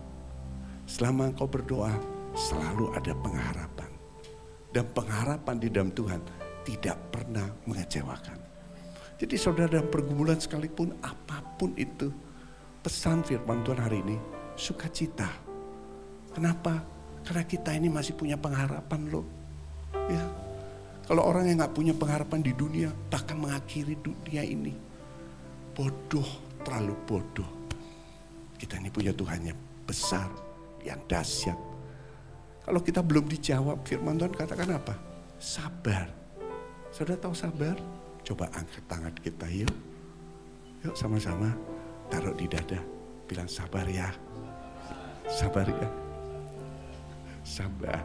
Speaker 6: Selama engkau berdoa, selalu ada pengharapan. Dan pengharapan di dalam Tuhan tidak pernah mengecewakan. Jadi saudara dalam pergumulan sekalipun, apapun itu, pesan firman Tuhan hari ini, sukacita. Kenapa? Karena kita ini masih punya pengharapan loh. Ya. Kalau orang yang gak punya pengharapan di dunia, bahkan mengakhiri dunia ini, bodoh, terlalu bodoh. Kita ini punya Tuhan yang besar, yang dahsyat. Kalau kita belum dijawab, firman Tuhan katakan apa? Sabar. Saudara tahu sabar? Coba angkat tangan kita yuk. Yuk sama-sama taruh di dada. Bilang sabar ya. Sabar ya. Sabar.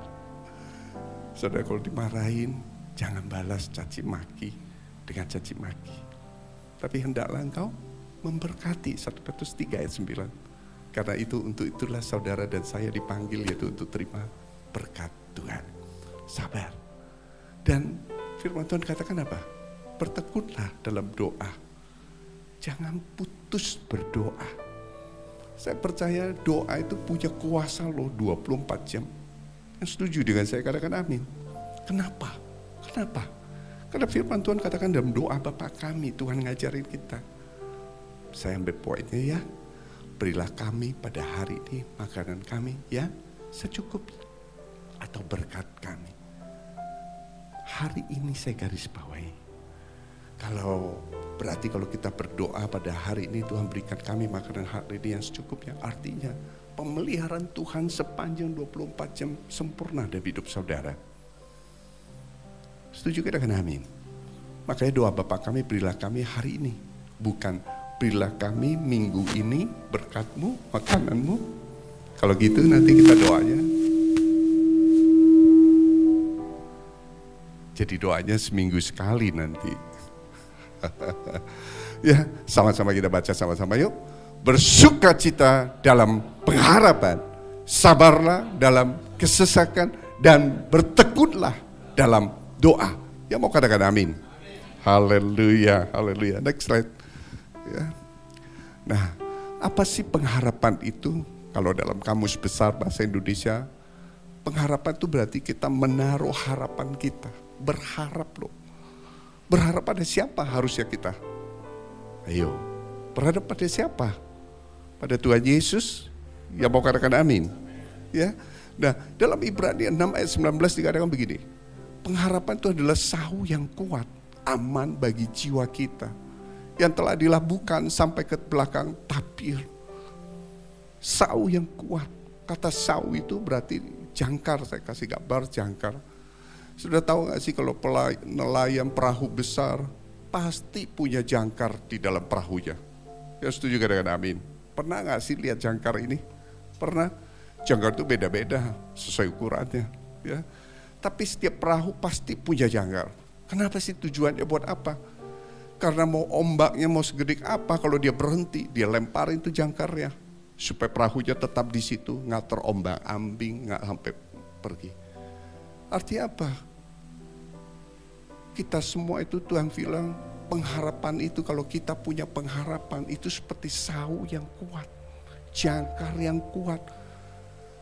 Speaker 6: Saudara kalau dimarahin, jangan balas caci maki dengan caci maki. Tapi hendaklah engkau memberkati. 1 Petrus 3 ayat 9. Karena itu untuk itulah saudara dan saya dipanggil, yaitu untuk terima berkat Tuhan. Sabar. Dan firman Tuhan katakan apa? Bertekunlah dalam doa. Jangan putus berdoa. Saya percaya doa itu punya kuasa loh 24 jam. Yang setuju dengan saya katakan amin. Kenapa? Kenapa? Karena firman Tuhan katakan dalam doa Bapa kami, Tuhan ngajarin kita. Saya ambil poinnya ya. Berilah kami pada hari ini makanan kami ya secukupnya. Atau berkat kami. Hari ini saya garis bawahi. Berarti kalau kita berdoa pada hari ini Tuhan berikan kami makanan hari ini yang secukupnya. Artinya pemeliharaan Tuhan sepanjang 24 jam sempurna dalam hidup saudara. Setuju kita kan amin. Makanya doa Bapa kami berilah kami hari ini. Bukan berilah kami minggu ini berkatmu, makananmu. Kalau gitu nanti kita doanya. Jadi doanya seminggu sekali nanti. Ya, sama-sama kita baca sama-sama yuk. Bersukacita dalam pengharapan, sabarlah dalam kesesakan, dan bertekunlah dalam doa. Ya mau katakan amin. Haleluya, haleluya. Next slide. Ya. Nah, apa sih pengharapan itu? Kalau dalam kamus besar bahasa Indonesia, pengharapan itu berarti kita menaruh harapan kita. Berharap loh. Berharap pada siapa harusnya kita? Ayo, berharap pada siapa? Pada Tuhan Yesus? Ya mau katakan amin. Ya. Nah, dalam Ibrani 6 ayat 19 dikatakan begini. Pengharapan itu adalah sahu yang kuat, aman bagi jiwa kita. Yang telah dilabuhkan sampai ke belakang tabir. Sahu yang kuat. Kata sahu itu berarti jangkar, saya kasih gambar jangkar. Sudah tahu gak sih kalau nelayan perahu besar pasti punya jangkar di dalam perahunya. Ya setuju katakan amin. Pernah gak sih lihat jangkar ini? Pernah? Jangkar itu beda-beda sesuai ukurannya. Ya. Tapi setiap perahu pasti punya jangkar. Kenapa sih tujuannya buat apa? Karena mau ombaknya mau segede apa, kalau dia berhenti dia lemparin itu jangkarnya. Supaya perahunya tetap di situ, nggak terombang ambing, nggak sampai pergi. Artinya apa? Kita semua itu Tuhan bilang pengharapan itu, kalau kita punya pengharapan itu seperti sau yang kuat, jangkar yang kuat.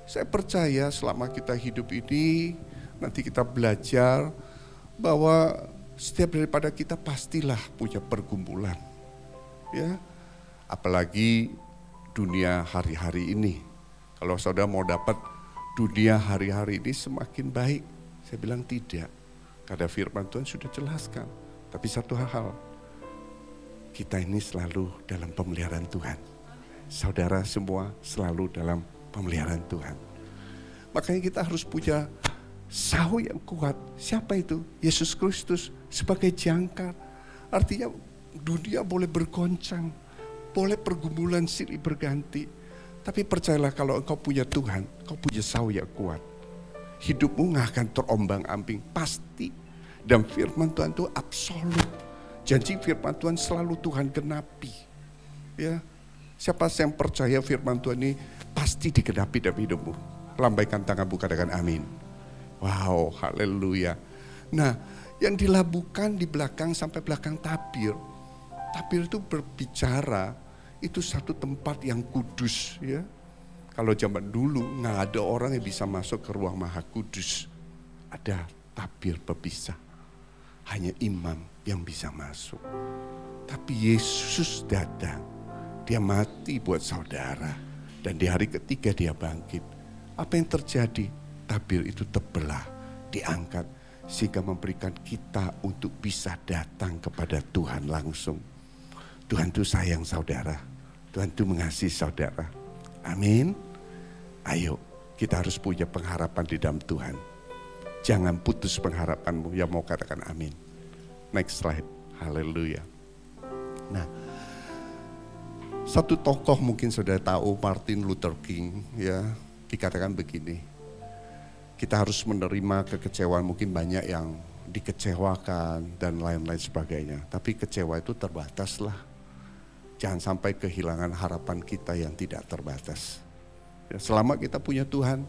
Speaker 6: Saya percaya selama kita hidup ini, nanti kita belajar bahwa setiap daripada kita pastilah punya pergumulan. Ya, apalagi dunia hari-hari ini. Kalau saudara mau dapat dunia hari-hari ini semakin baik, saya bilang tidak. Karena firman Tuhan sudah jelaskan. Tapi satu hal, kita ini selalu dalam pemeliharaan Tuhan. Saudara semua selalu dalam pemeliharaan Tuhan. Makanya kita harus punya sau yang kuat. Siapa itu? Yesus Kristus sebagai jangkar. Artinya dunia boleh bergoncang, boleh pergumulan silih berganti. Tapi percayalah kalau engkau punya Tuhan, engkau punya sau yang kuat. Hidupmu gak akan terombang-ambing, pasti. Dan firman Tuhan itu absolut. Janji firman Tuhan selalu Tuhan genapi. Ya, siapa yang percaya firman Tuhan ini pasti digenapi dalam hidupmu. Lambaikan tanganmu, katakan amin. Wow, haleluya. Nah, yang dilabuhkan di belakang sampai belakang tabir. Tabir itu berbicara, itu satu tempat yang kudus, ya. Kalau zaman dulu nggak ada orang yang bisa masuk ke ruang maha kudus. Ada tabir pemisah. Hanya imam yang bisa masuk. Tapi Yesus datang. Dia mati buat saudara. Dan di hari ketiga dia bangkit. Apa yang terjadi? Tabir itu terbelah, diangkat. Sehingga memberikan kita untuk bisa datang kepada Tuhan langsung. Tuhan itu sayang saudara. Tuhan itu mengasihi saudara. Amin. Ayo, kita harus punya pengharapan di dalam Tuhan. Jangan putus pengharapanmu. Yang mau katakan amin. Next slide. Haleluya. Nah, satu tokoh mungkin sudah tahu, Martin Luther King, ya, dikatakan begini. Kita harus menerima kekecewaan, mungkin banyak yang dikecewakan dan lain-lain sebagainya. Tapi kecewa itu terbatas lah. Jangan sampai kehilangan harapan kita yang tidak terbatas. Ya, selama kita punya Tuhan,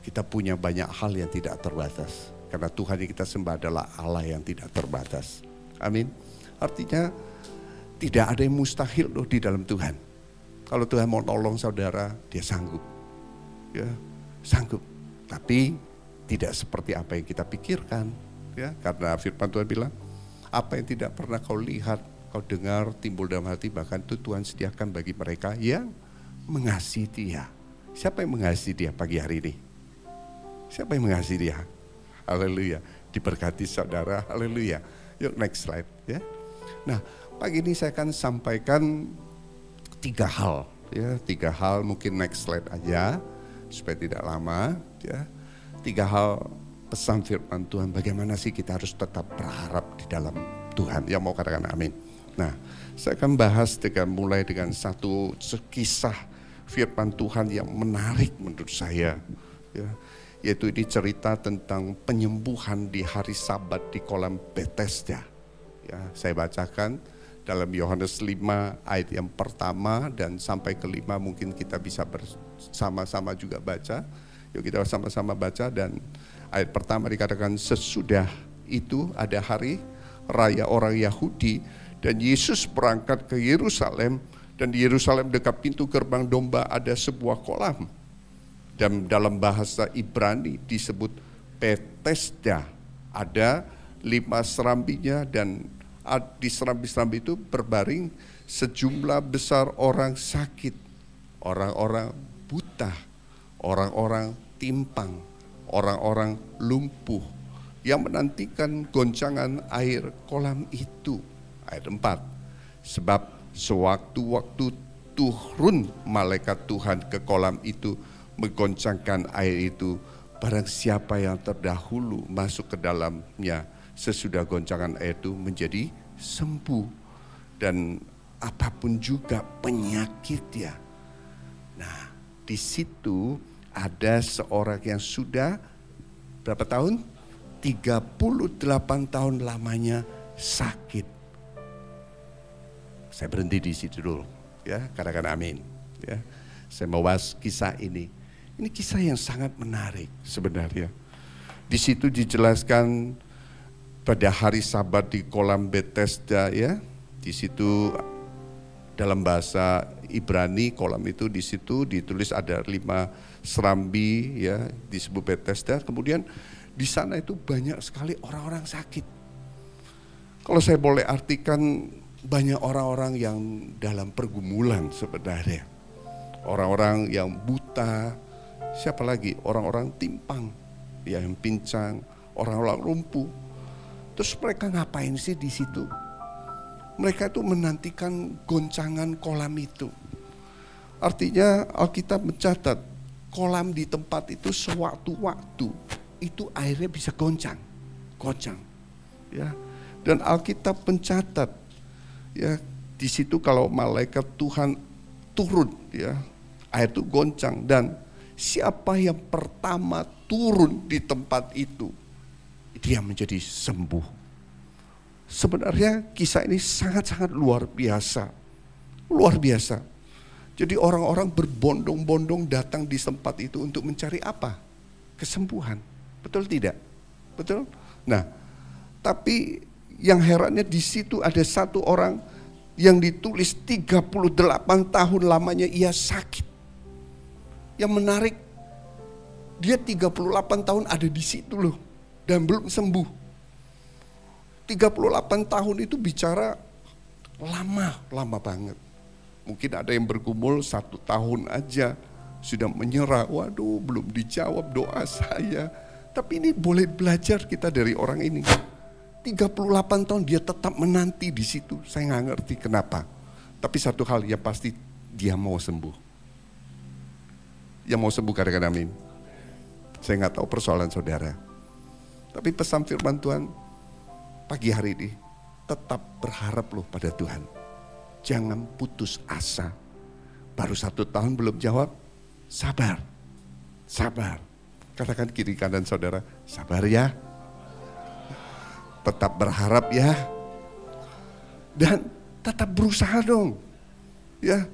Speaker 6: kita punya banyak hal yang tidak terbatas. Karena Tuhan yang kita sembah adalah Allah yang tidak terbatas. Amin. Artinya tidak ada yang mustahil loh di dalam Tuhan. Kalau Tuhan mau nolong saudara, dia sanggup. Ya, sanggup. Tapi tidak seperti apa yang kita pikirkan. Ya, karena firman Tuhan bilang, apa yang tidak pernah kau lihat, kau dengar, timbul dalam hati, bahkan itu Tuhan sediakan bagi mereka yang mengasihi dia. Siapa yang mengasihi dia pagi hari ini? Siapa yang mengasihi dia? Haleluya. Diberkati saudara, haleluya. Yuk next slide ya. Nah, pagi ini saya akan sampaikan 3 hal. Ya, 3 hal, mungkin next slide aja supaya tidak lama. Ya, 3 hal pesan firman Tuhan. Bagaimana sih kita harus tetap berharap di dalam Tuhan? Yang mau katakan amin. Nah, saya akan bahas mulai dengan satu kisah firman Tuhan yang menarik menurut saya. Ya, yaitu ini cerita tentang penyembuhan di hari Sabat di kolam Bethesda. Ya, saya bacakan dalam Yohanes 5 ayat yang pertama dan sampai ke 5, mungkin kita bisa bersama-sama juga baca. Yuk kita sama-sama baca. Dan ayat pertama dikatakan, sesudah itu ada hari raya orang Yahudi dan Yesus berangkat ke Yerusalem, dan di Yerusalem dekat pintu gerbang domba ada sebuah kolam. Dan dalam bahasa Ibrani disebut Bethesda. Ada 5 serambinya dan di serambi-serambi itu berbaring sejumlah besar orang sakit, orang-orang buta, orang-orang timpang, orang-orang lumpuh yang menantikan goncangan air kolam itu. Ayat 4. Sebab sewaktu-waktu turun malaikat Tuhan ke kolam itu menggoncangkan air itu, barang siapa yang terdahulu masuk ke dalamnya sesudah goncangan air itu menjadi sembuh, dan apapun juga penyakitnya. Nah, di situ ada seorang yang sudah berapa tahun? 38 tahun lamanya sakit. Saya berhenti di situ dulu, ya, katakan amin. Ya, saya mau bahas kisah ini. Ini kisah yang sangat menarik sebenarnya. Di situ dijelaskan pada hari Sabat di kolam Bethesda ya. Di situ dalam bahasa Ibrani kolam itu di situ ditulis ada 5 serambi ya, disebut Bethesda. Kemudian di sana itu banyak sekali orang-orang sakit. Kalau saya boleh artikan, banyak orang-orang yang dalam pergumulan sebenarnya. Orang-orang yang buta, siapa lagi? Orang-orang timpang, ya, yang pincang, orang-orang lumpuh. Terus mereka ngapain sih di situ? Mereka itu menantikan goncangan kolam itu. Artinya Alkitab mencatat kolam di tempat itu sewaktu-waktu itu airnya bisa goncang. Ya. Dan Alkitab mencatat ya, di situ kalau malaikat Tuhan turun ya, air itu goncang, dan siapa yang pertama turun di tempat itu, dia menjadi sembuh. Sebenarnya kisah ini sangat-sangat luar biasa. Luar biasa. Jadi orang-orang berbondong-bondong datang di tempat itu untuk mencari apa? Kesembuhan. Betul tidak? Betul? Nah, tapi yang herannya di situ ada satu orang yang ditulis 38 tahun lamanya ia sakit. Yang menarik, dia 38 tahun ada di situ loh dan belum sembuh. 38 tahun itu bicara lama banget. Mungkin ada yang bergumul 1 tahun aja sudah menyerah. Waduh, belum dijawab doa saya. Tapi ini boleh belajar kita dari orang ini. 38 tahun dia tetap menanti di situ. Saya nggak ngerti kenapa. Tapi satu hal yang pasti, dia mau sembuh. Yang mau sembuh, katakan amin. Saya nggak tahu persoalan saudara. Tapi pesan firman Tuhan pagi hari ini, tetap berharap loh pada Tuhan. Jangan putus asa. Baru 1 tahun belum jawab, sabar. Sabar. Katakan kiri kanan saudara, sabar ya. Tetap berharap ya. Dan tetap berusaha dong. Ya,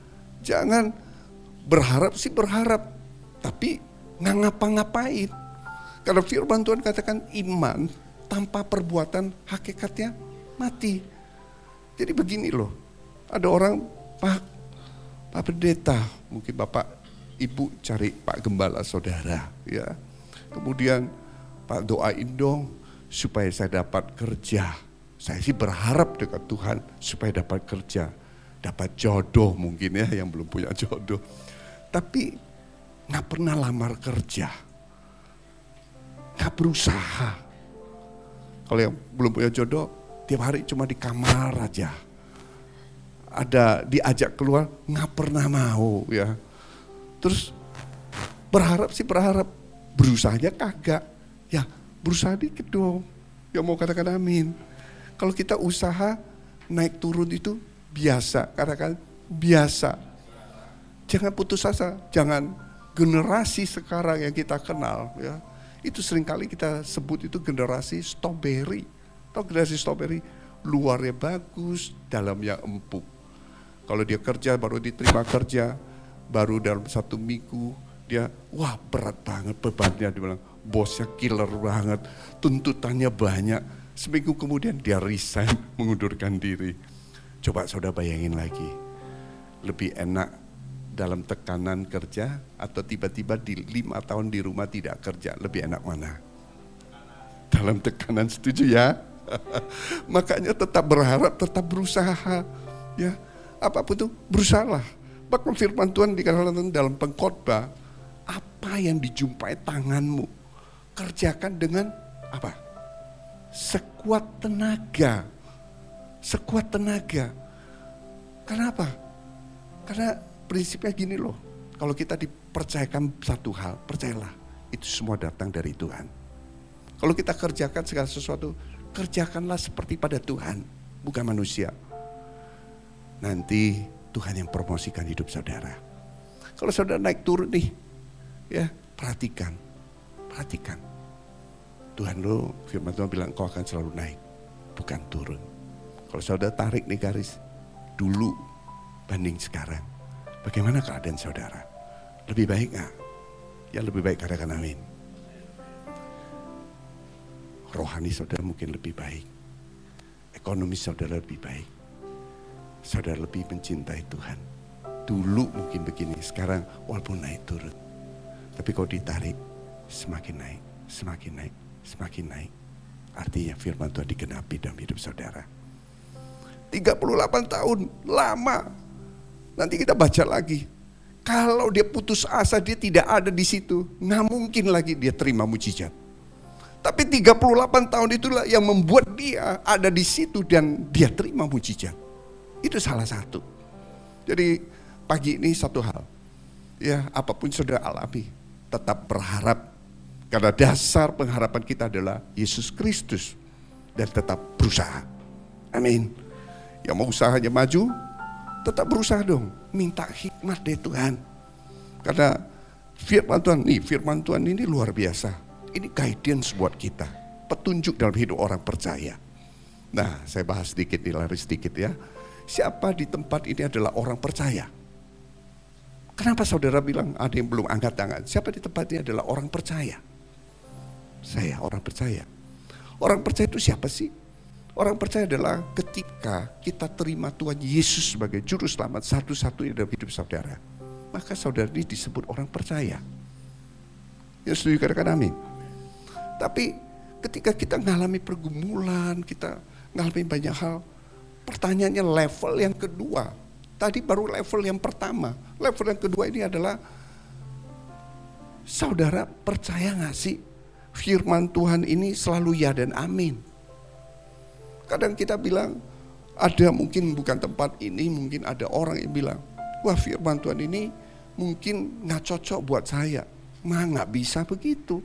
Speaker 6: jangan berharap sih berharap, tapi nggak ngapa-ngapain. Karena firman Tuhan katakan iman tanpa perbuatan hakikatnya mati. Jadi begini loh, ada orang, Pak Pendeta, mungkin Bapak Ibu cari Pak Gembala saudara, ya. Kemudian Pak doain dong supaya saya dapat kerja. Saya sih berharap dekat Tuhan supaya dapat kerja, dapat jodoh mungkin ya yang belum punya jodoh. Tapi nggak pernah lamar kerja, nggak berusaha. Kalau yang belum punya jodoh, tiap hari cuma di kamar aja. Ada diajak keluar, nggak pernah mau ya. Terus berharap sih berharap, berusahanya kagak. Ya berusaha dikit dong, yang mau katakan amin. Kalau kita usaha naik turun itu biasa, katakan biasa. Jangan putus asa, jangan generasi sekarang yang kita kenal ya. Itu seringkali kita sebut itu generasi strawberry. Tahu generasi strawberry? Luarnya bagus, dalamnya empuk. Kalau dia kerja, baru diterima kerja, baru dalam 1 minggu, dia wah berat banget bebannya. Dia bilang, bosnya killer banget, tuntutannya banyak. Seminggu kemudian dia resign, mengundurkan diri. Coba saudara bayangin lagi, lebih enak dalam tekanan kerja atau tiba-tiba di 5 tahun di rumah tidak kerja, lebih enak mana? Dalam tekanan, setuju ya? Makanya tetap berharap, tetap berusaha ya. Apapun itu berusahalah. Bahkan firman Tuhan dikatakan dalam Pengkhotbah, apa yang dijumpai tanganmu kerjakan dengan apa? Sekuat tenaga. Sekuat tenaga. Kenapa? Karena prinsipnya gini loh, kalau kita dipercayakan satu hal, percayalah, itu semua datang dari Tuhan. Kalau kita kerjakan segala sesuatu, kerjakanlah seperti pada Tuhan, bukan manusia. Nanti Tuhan yang promosikan hidup saudara. Kalau saudara naik turun nih, ya perhatikan. Tuhan lo, firman Tuhan bilang kau akan selalu naik, bukan turun. Kalau saudara tarik nih garis, dulu banding sekarang. Bagaimana keadaan saudara? Lebih baik gak? Ya lebih baik, katakan amin. rohani saudara mungkin lebih baik. Ekonomi saudara lebih baik. Saudara lebih mencintai Tuhan. Dulu mungkin begini, sekarang walaupun naik turun. Tapi kalau ditarik, semakin naik, semakin naik, semakin naik. Artinya firman Tuhan digenapi dalam hidup saudara. 38 tahun, lama. Nanti kita baca lagi. Kalau dia putus asa, dia tidak ada di situ. Nggak mungkin lagi dia terima mujizat. Tapi 38 tahun itulah yang membuat dia ada di situ dan dia terima mujizat. Itu salah satu. Jadi pagi ini satu hal. Ya, apapun saudara alami, tetap berharap. Karena dasar pengharapan kita adalah Yesus Kristus. Dan tetap berusaha. Amin. Yang mau usahanya maju, tetap berusaha dong. Minta hikmat dari Tuhan. Karena firman Tuhan ini luar biasa. Ini guidance buat kita. Petunjuk dalam hidup orang percaya. Nah, saya bahas sedikit, lari sedikit ya. Siapa di tempat ini adalah orang percaya? Kenapa saudara bilang ada yang belum angkat tangan? Siapa di tempat ini adalah orang percaya? Saya orang percaya. Orang percaya itu siapa sih? Orang percaya adalah ketika kita terima Tuhan Yesus sebagai juru selamat satu-satunya dalam hidup saudara. Maka saudara ini disebut orang percaya. Ya setuju, katakan amin. Tapi ketika kita mengalami pergumulan, kita mengalami banyak hal, pertanyaannya level yang kedua. Tadi baru level yang pertama. Level yang kedua ini adalah, saudara percaya gak sih firman Tuhan ini selalu ya dan amin? Kadang kita bilang, ada mungkin bukan tempat ini, mungkin ada orang yang bilang, wah firman Tuhan ini mungkin gak cocok buat saya. Gak bisa begitu.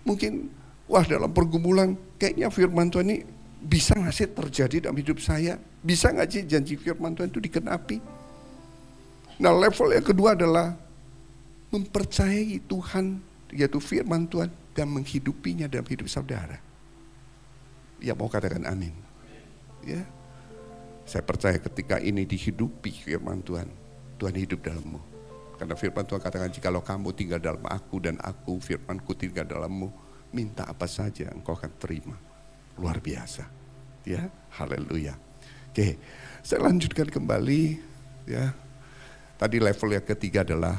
Speaker 6: Mungkin, wah dalam pergumulan kayaknya firman Tuhan ini bisa gak sih terjadi dalam hidup saya? Bisa gak sih janji firman Tuhan itu dikenapi? Nah level yang kedua adalah mempercayai Tuhan, yaitu firman Tuhan, dan menghidupinya dalam hidup saudara. Ya mau katakan amin. Ya, saya percaya ketika ini dihidupi firman Tuhan, Tuhan hidup dalammu. Karena firman Tuhan katakan, jikalau kamu tinggal dalam aku dan aku, firmanku tinggal dalammu, minta apa saja engkau akan terima. Luar biasa. Ya, haleluya. Oke, saya lanjutkan kembali. Ya, tadi level yang ketiga adalah,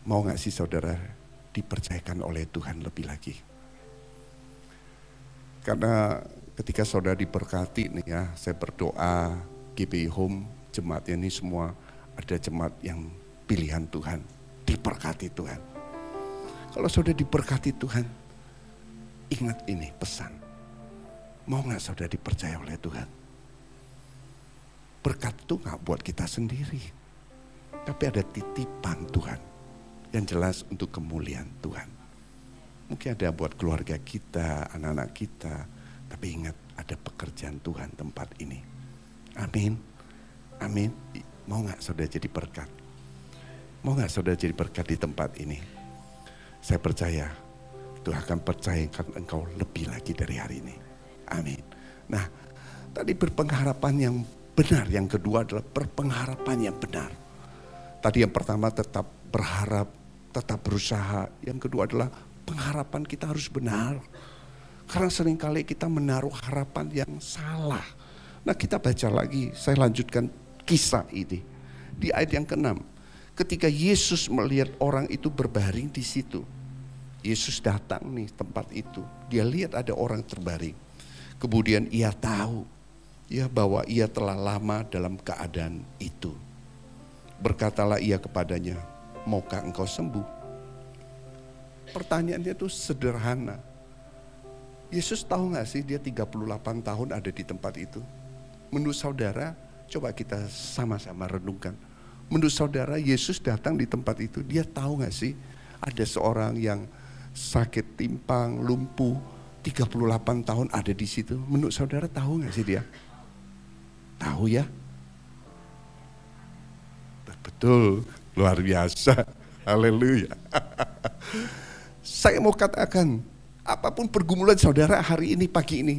Speaker 6: mau gak sih saudara dipercayakan oleh Tuhan lebih lagi? Karena ketika saudara diberkati nih ya, saya berdoa GBI Home, jemaatnya ini semua ada jemaat yang pilihan Tuhan, diberkati Tuhan. Kalau saudara diberkati Tuhan, ingat ini pesan. Mau gak saudara dipercaya oleh Tuhan? Berkat itu gak buat kita sendiri, tapi ada titipan Tuhan yang jelas untuk kemuliaan Tuhan. Mungkin ada buat keluarga kita, anak-anak kita, tapi ingat ada pekerjaan Tuhan tempat ini. Amin. Amin. Mau gak saudara jadi berkat? Mau gak saudara jadi berkat di tempat ini? Saya percaya Tuhan akan percayakan engkau lebih lagi dari hari ini. Amin. Nah, tadi berpengharapan yang benar. Yang kedua adalah berpengharapan yang benar. Tadi yang pertama tetap berharap, tetap berusaha. Yang kedua adalah pengharapan kita harus benar. Karena seringkali kita menaruh harapan yang salah. Nah kita baca lagi, saya lanjutkan kisah ini. Di ayat yang ke-6. Ketika Yesus melihat orang itu berbaring di situ. Yesus datang nih tempat itu. Dia lihat ada orang terbaring. Kemudian ia tahu ya bahwa ia telah lama dalam keadaan itu. Berkatalah ia kepadanya, maukah engkau sembuh? Pertanyaannya itu sederhana. Yesus tahu gak sih dia 38 tahun ada di tempat itu? Menurut saudara, coba kita sama-sama renungkan. Menurut saudara, Yesus datang di tempat itu, dia tahu gak sih ada seorang yang sakit timpang, lumpuh, 38 tahun ada di situ. Menurut saudara tahu gak sih dia? Tahu ya? Betul, luar biasa. Haleluya. Saya mau katakan, apapun pergumulan saudara hari ini, pagi ini,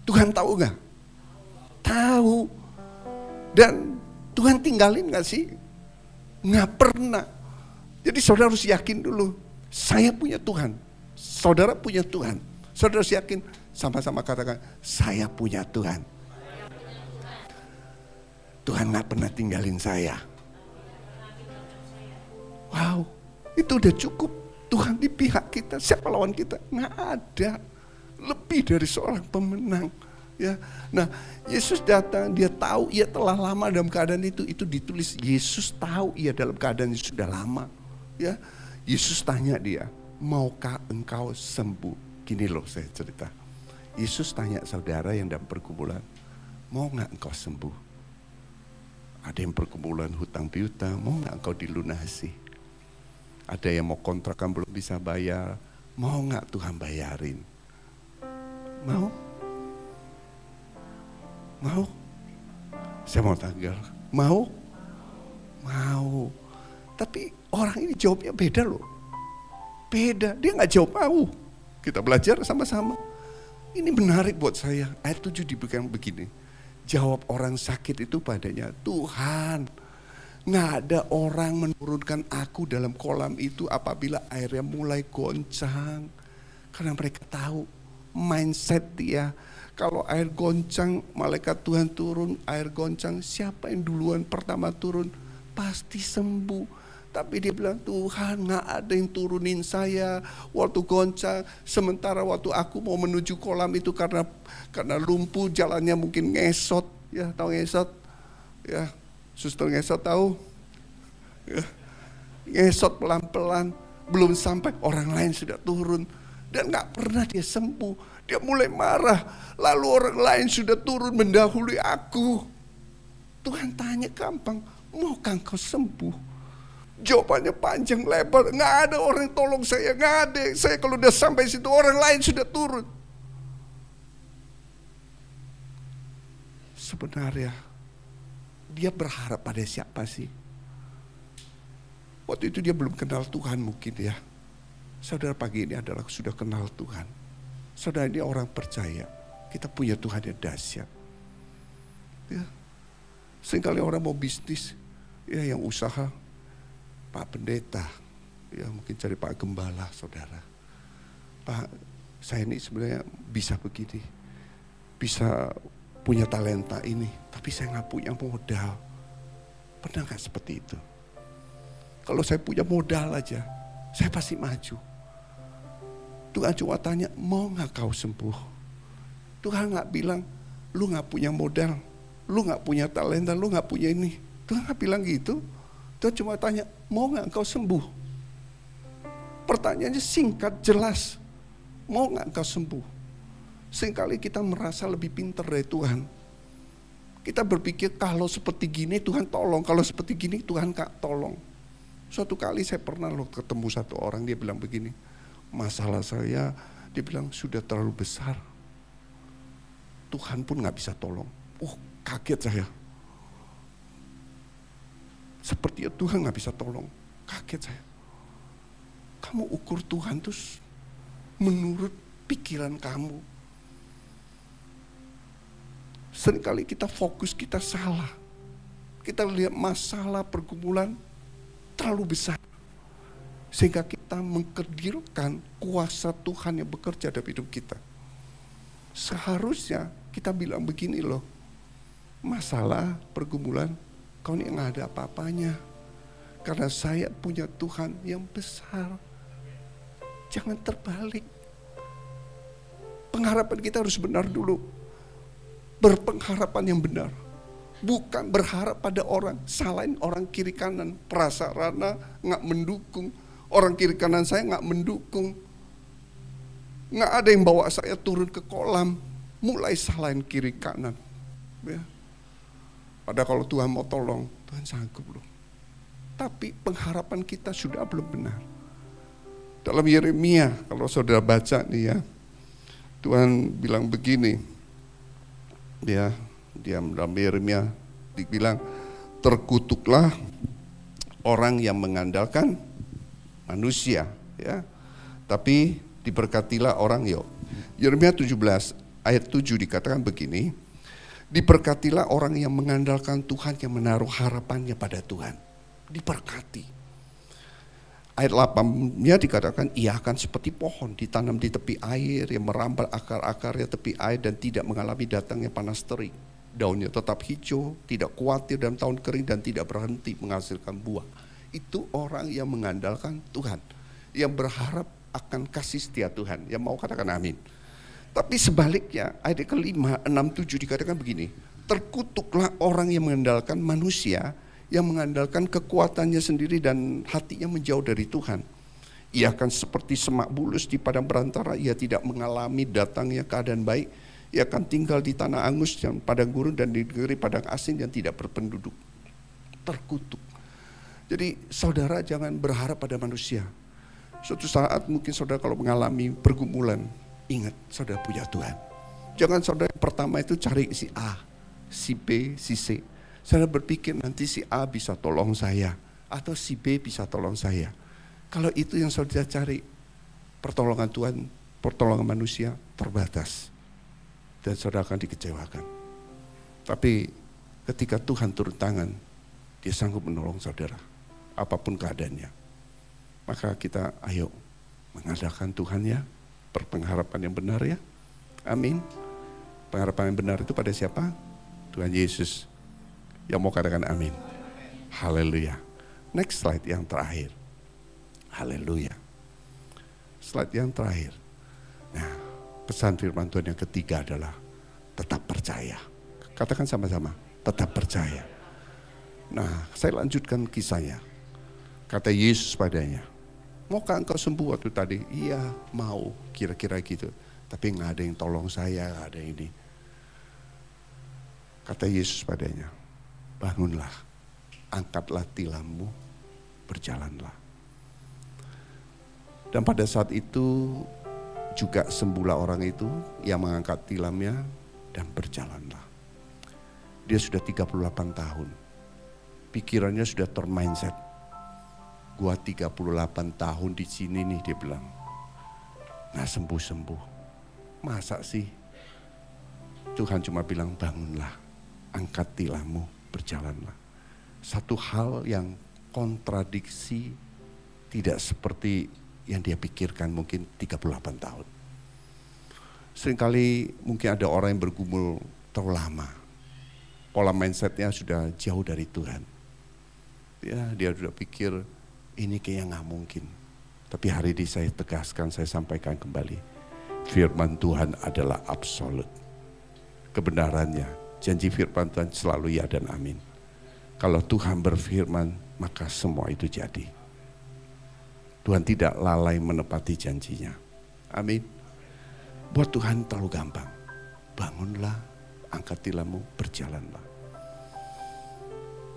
Speaker 6: Tuhan tahu gak? Tahu. Dan Tuhan tinggalin gak sih? Gak pernah. Jadi saudara harus yakin dulu, saya punya Tuhan, saudara punya Tuhan. Saudara yakin? Sama-sama katakan, saya punya Tuhan. Tuhan gak pernah tinggalin saya. Wow, itu udah cukup. Tuhan di pihak kita, siapa lawan kita? Nggak ada. Lebih dari seorang pemenang. Ya, nah Yesus datang, dia tahu ia telah lama dalam keadaan itu ditulis Yesus tahu ia dalam keadaan yang sudah lama. Ya, Yesus tanya dia, maukah engkau sembuh? Gini loh saya cerita. Yesus tanya saudara yang dalam pergumulan, mau nggak engkau sembuh? Ada yang pergumulan hutang piutang, mau nggak engkau dilunasi? Ada yang mau kontrakan belum bisa bayar, mau nggak Tuhan bayarin? Mau? Mau? Saya mau tanggal. Mau? Mau. Tapi orang ini jawabnya beda loh. Beda, dia nggak jawab mau. Kita belajar sama-sama. Ini menarik buat saya. Ayat 7 diberikan begini. Jawab orang sakit itu padanya, Tuhan, nggak ada orang menurunkan aku dalam kolam itu apabila airnya mulai goncang. Karena mereka tahu mindset dia. Kalau air goncang, malaikat Tuhan turun, air goncang, siapa yang duluan pertama turun? Pasti sembuh. Tapi dia bilang, Tuhan nggak ada yang turunin saya waktu goncang. Sementara waktu aku mau menuju kolam itu karena lumpuh, jalannya mungkin ngesot. Ya, tahu ngesot? Ya, suster ngesot tahu? Ya, ngesot pelan-pelan, belum sampai orang lain sudah turun. Dan nggak pernah dia sembuh. Dia mulai marah, lalu orang lain sudah turun mendahului aku. Tuhan tanya gampang, maukah engkau sembuh? Jawabannya panjang lebar, nggak ada orang tolong saya, nggak ada. Saya kalau udah sampai situ orang lain sudah turun. Sebenarnya dia berharap pada siapa sih? Waktu itu dia belum kenal Tuhan mungkin ya. Saudara pagi ini adalah sudah kenal Tuhan. Saudara ini orang percaya, kita punya Tuhan yang dahsyat. Ya. Seringkali orang mau bisnis, ya yang usaha, Pak Pendeta, ya mungkin cari Pak Gembala, saudara. Pak, saya ini sebenarnya bisa begini, bisa punya talenta ini, tapi saya nggak punya modal. Pernah nggak seperti itu? Kalau saya punya modal aja, saya pasti maju. Tuhan cuma tanya, mau gak kau sembuh? Tuhan gak bilang, lu gak punya modal, lu gak punya talenta, lu gak punya ini. Tuhan gak bilang gitu. Tuhan cuma tanya, mau gak kau sembuh? Pertanyaannya singkat, jelas. Mau gak kau sembuh? Seringkali kita merasa lebih pintar dari Tuhan. Kita berpikir kalau seperti gini Tuhan tolong, kalau seperti gini Tuhan gak tolong. Suatu kali saya pernah ketemu satu orang, dia bilang begini, masalah saya, dia bilang sudah terlalu besar. Tuhan pun gak bisa tolong. Kaget saya. Sepertinya Tuhan gak bisa tolong. Kaget saya. Kamu ukur Tuhan terus menurut pikiran kamu. Seringkali kita fokus, kita salah. Kita lihat masalah pergumulan terlalu besar. Sehingga kita mengkerdilkan kuasa Tuhan yang bekerja dalam hidup kita. Seharusnya kita bilang begini loh, masalah pergumulan kau ini nggak ada apa-apanya. Karena saya punya Tuhan yang besar. Jangan terbalik. Pengharapan kita harus benar dulu. Berpengharapan yang benar. Bukan berharap pada orang, salahin orang kiri kanan. Prasarana nggak mendukung. Orang kiri kanan saya nggak mendukung. Nggak ada yang bawa saya turun ke kolam. Mulai salahin kiri kanan. Ya. Padahal kalau Tuhan mau tolong, Tuhan sanggup loh. Tapi pengharapan kita sudah belum benar. Dalam Yeremia, kalau saudara baca nih ya, Tuhan bilang begini. Ya, dia dalam Yeremia dibilang, terkutuklah orang yang mengandalkan manusia, ya. Tapi diberkatilah orang Yeremia 17 ayat 7 dikatakan begini, diberkatilah orang yang mengandalkan Tuhan, yang menaruh harapannya pada Tuhan. Diberkati. Ayat 8-nya dikatakan ia akan seperti pohon ditanam di tepi air yang merambat akar-akarnya tepi air dan tidak mengalami datangnya panas terik. Daunnya tetap hijau, tidak khawatir dalam tahun kering dan tidak berhenti menghasilkan buah. Itu orang yang mengandalkan Tuhan, yang berharap akan kasih setia Tuhan, yang mau katakan amin. Tapi sebaliknya ayat kelima, 6, 7 dikatakan begini, terkutuklah orang yang mengandalkan manusia, yang mengandalkan kekuatannya sendiri dan hatinya menjauh dari Tuhan. Ia akan seperti semak bulus di padang belantara, ia tidak mengalami datangnya keadaan baik. Ia akan tinggal di tanah angus dan padang gurun dan di negeri padang asing yang tidak berpenduduk. Terkutuk. Jadi saudara jangan berharap pada manusia. Suatu saat mungkin saudara kalau mengalami pergumulan, ingat saudara punya Tuhan. Jangan saudara yang pertama itu cari si A, si B, si C. Saudara berpikir nanti si A bisa tolong saya, atau si B bisa tolong saya. Kalau itu yang saudara cari, pertolongan Tuhan, pertolongan manusia terbatas. Dan saudara akan dikecewakan. Tapi ketika Tuhan turun tangan, dia sanggup menolong saudara, apapun keadaannya. Maka kita ayo mengandalkan Tuhan ya, berpengharapan yang benar ya. Amin. Pengharapan yang benar itu pada siapa? Tuhan Yesus. Yang mau katakan amin. Haleluya. Next slide yang terakhir. Haleluya. Slide yang terakhir. Nah, pesan firman Tuhan yang ketiga adalah tetap percaya. Katakan sama-sama, tetap percaya. Nah, saya lanjutkan kisahnya. Kata Yesus padanya, maukah engkau sembuh waktu tadi? Iya, mau, kira-kira gitu. Tapi nggak ada yang tolong saya, nggak ada ini. Kata Yesus padanya, bangunlah, angkatlah tilammu, berjalanlah. Dan pada saat itu juga sembuhlah orang itu yang mengangkat tilamnya dan berjalanlah. Dia sudah 38 tahun. Pikirannya sudah termindset. Gua 38 tahun di sini nih, dia bilang. Nggak sembuh-sembuh. Masa sih? Tuhan cuma bilang bangunlah, angkat tilammu, berjalanlah. Satu hal yang kontradiksi, tidak seperti yang dia pikirkan mungkin 38 tahun. Seringkali mungkin ada orang yang bergumul terlalu lama. Pola mindsetnya sudah jauh dari Tuhan. Ya, dia sudah pikir ini kayaknya nggak mungkin. Tapi hari ini saya tegaskan, saya sampaikan kembali. Firman Tuhan adalah absolut. Kebenarannya, janji firman Tuhan selalu ya dan amin. Kalau Tuhan berfirman, maka semua itu jadi. Tuhan tidak lalai menepati janjinya. Amin. Buat Tuhan terlalu gampang. Bangunlah, angkat tilammu, berjalanlah.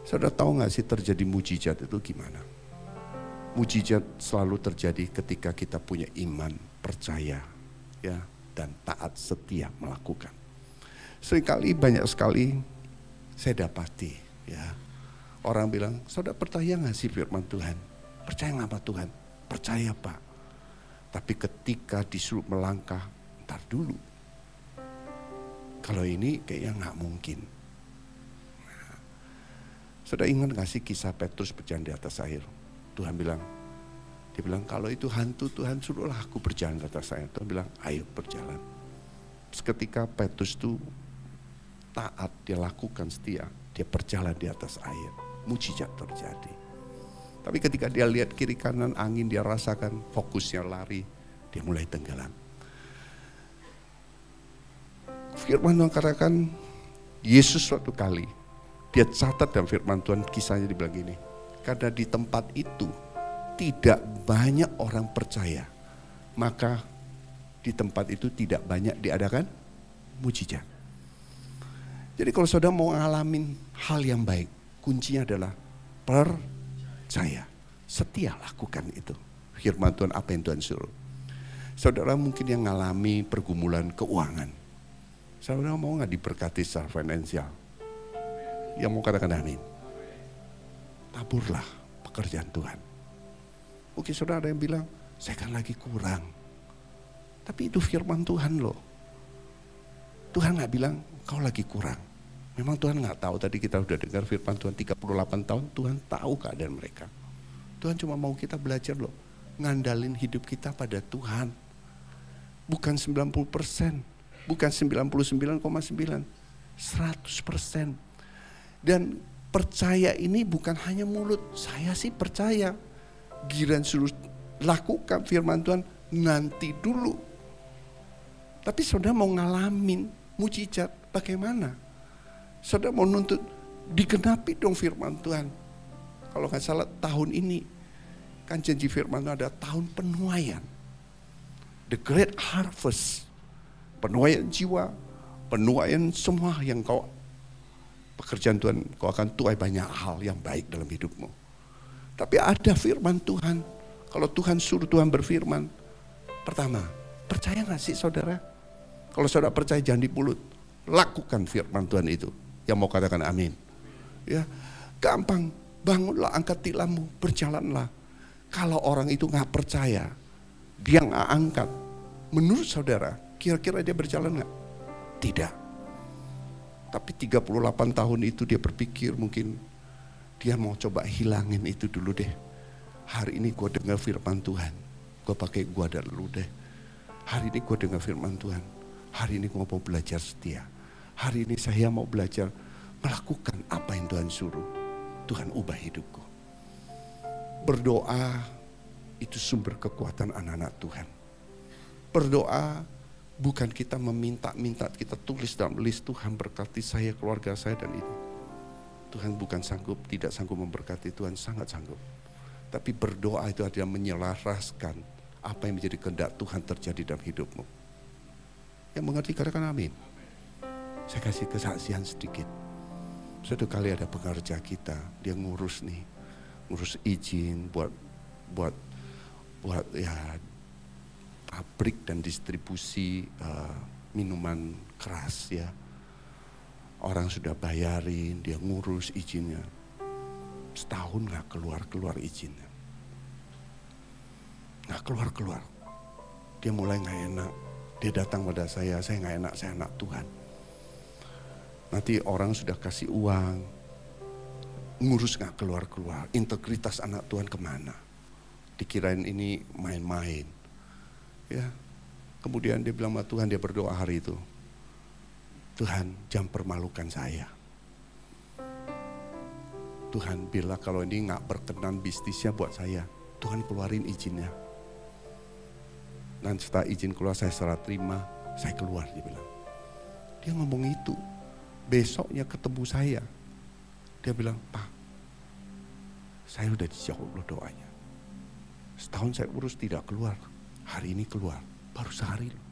Speaker 6: Saudara tahu gak sih terjadi mujizat itu gimana? Mujizat selalu terjadi ketika kita punya iman, percaya, ya, dan taat setia melakukan. Seringkali banyak sekali saya dapati, ya, orang bilang, saudara percaya gak sih firman Tuhan? Percaya gak sama Tuhan? Percaya Pak. Tapi ketika disuruh melangkah, ntar dulu. Kalau ini kayaknya gak mungkin. Nah, saudara ingat gak sih kisah Petrus berjalan di atas air? Tuhan bilang, dia bilang kalau itu hantu Tuhan suruhlah aku berjalan di atas air. Tuhan bilang ayo berjalan. Seketika Petrus itu taat, dia lakukan setia, dia berjalan di atas air. Mujizat terjadi. Tapi ketika dia lihat kiri kanan angin, dia rasakan fokusnya lari, dia mulai tenggelam. Firman Tuhan katakan, Yesus suatu kali, dia catat dalam firman Tuhan kisahnya dibilang gini, karena di tempat itu tidak banyak orang percaya, maka di tempat itu tidak banyak diadakan mujizat. Jadi kalau saudara mau ngalamin hal yang baik, kuncinya adalah percaya, setia lakukan itu. Firman Tuhan apa yang Tuhan suruh. Saudara mungkin yang ngalami pergumulan keuangan. Saudara mau gak diberkati secara finansial? Yang mau katakan amin. Taburlah pekerjaan Tuhan. Mungkin saudara ada yang bilang, saya kan lagi kurang. Tapi itu firman Tuhan loh. Tuhan gak bilang, kau lagi kurang. Memang Tuhan gak tahu, tadi kita udah dengar firman Tuhan 38 tahun, Tuhan tahu keadaan mereka. Tuhan cuma mau kita belajar loh, ngandalin hidup kita pada Tuhan. Bukan 90%, bukan 99,9, 100%. Dan percaya ini bukan hanya mulut, saya sih percaya. Giliran suruh lakukan firman Tuhan, nanti dulu. Tapi saudara mau ngalamin mujizat, bagaimana? Saudara mau nuntut, digenapi dong firman Tuhan. Kalau nggak salah tahun ini, kan janji firman Tuhan ada tahun penuaian. The great harvest. Penuaian jiwa, penuaian semua yang kau, pekerjaan Tuhan, kau akan tuai banyak hal yang baik dalam hidupmu. Tapi ada firman Tuhan. Kalau Tuhan suruh Tuhan berfirman, pertama, percaya nggak sih saudara? Kalau saudara percaya jangan di mulut, lakukan firman Tuhan itu. Yang mau katakan amin. Ya, gampang, bangunlah, angkat tilammu, berjalanlah. Kalau orang itu nggak percaya, dia nggak angkat. Menurut saudara, kira-kira dia berjalan nggak? Tidak. Tapi 38 tahun itu dia berpikir mungkin dia mau coba hilangin itu dulu deh. Hari ini gue dengar firman Tuhan, gue pakai gue dulu deh. Hari ini gue dengar firman Tuhan, hari ini gue mau belajar setia. Hari ini saya mau belajar melakukan apa yang Tuhan suruh. Tuhan ubah hidupku. Berdoa itu sumber kekuatan anak-anak Tuhan. Berdoa bukan kita meminta-minta, kita tulis dalam list, Tuhan berkati saya, keluarga saya dan ini. Tuhan bukan sanggup, tidak sanggup memberkati, Tuhan sangat sanggup. Tapi berdoa itu adalah menyelaraskan apa yang menjadi kehendak Tuhan terjadi dalam hidupmu. Yang mengerti katakan amin. Saya kasih kesaksian sedikit. Suatu kali ada pekerja kita, dia ngurus izin buat ya pabrik dan distribusi minuman keras ya. Orang sudah bayarin, dia ngurus izinnya. Setahun nggak keluar izinnya. Nggak keluar. Dia mulai nggak enak. Dia datang pada saya nggak enak, saya anak Tuhan. Nanti orang sudah kasih uang, ngurus nggak keluar. Integritas anak Tuhan kemana? Dikirain ini main-main. Ya, kemudian dia bilang sama Tuhan, dia berdoa hari itu. Tuhan, jangan permalukan saya. Tuhan, bila kalau ini nggak berkenan bisnisnya buat saya, Tuhan keluarin izinnya. Dan setelah izin keluar, saya serah terima, saya keluar, dia bilang. Dia ngomong itu. Besoknya ketemu saya. Dia bilang, Pak, saya udah dijawab loh doanya. Setahun saya urus tidak keluar. Hari ini keluar, baru sehari loh.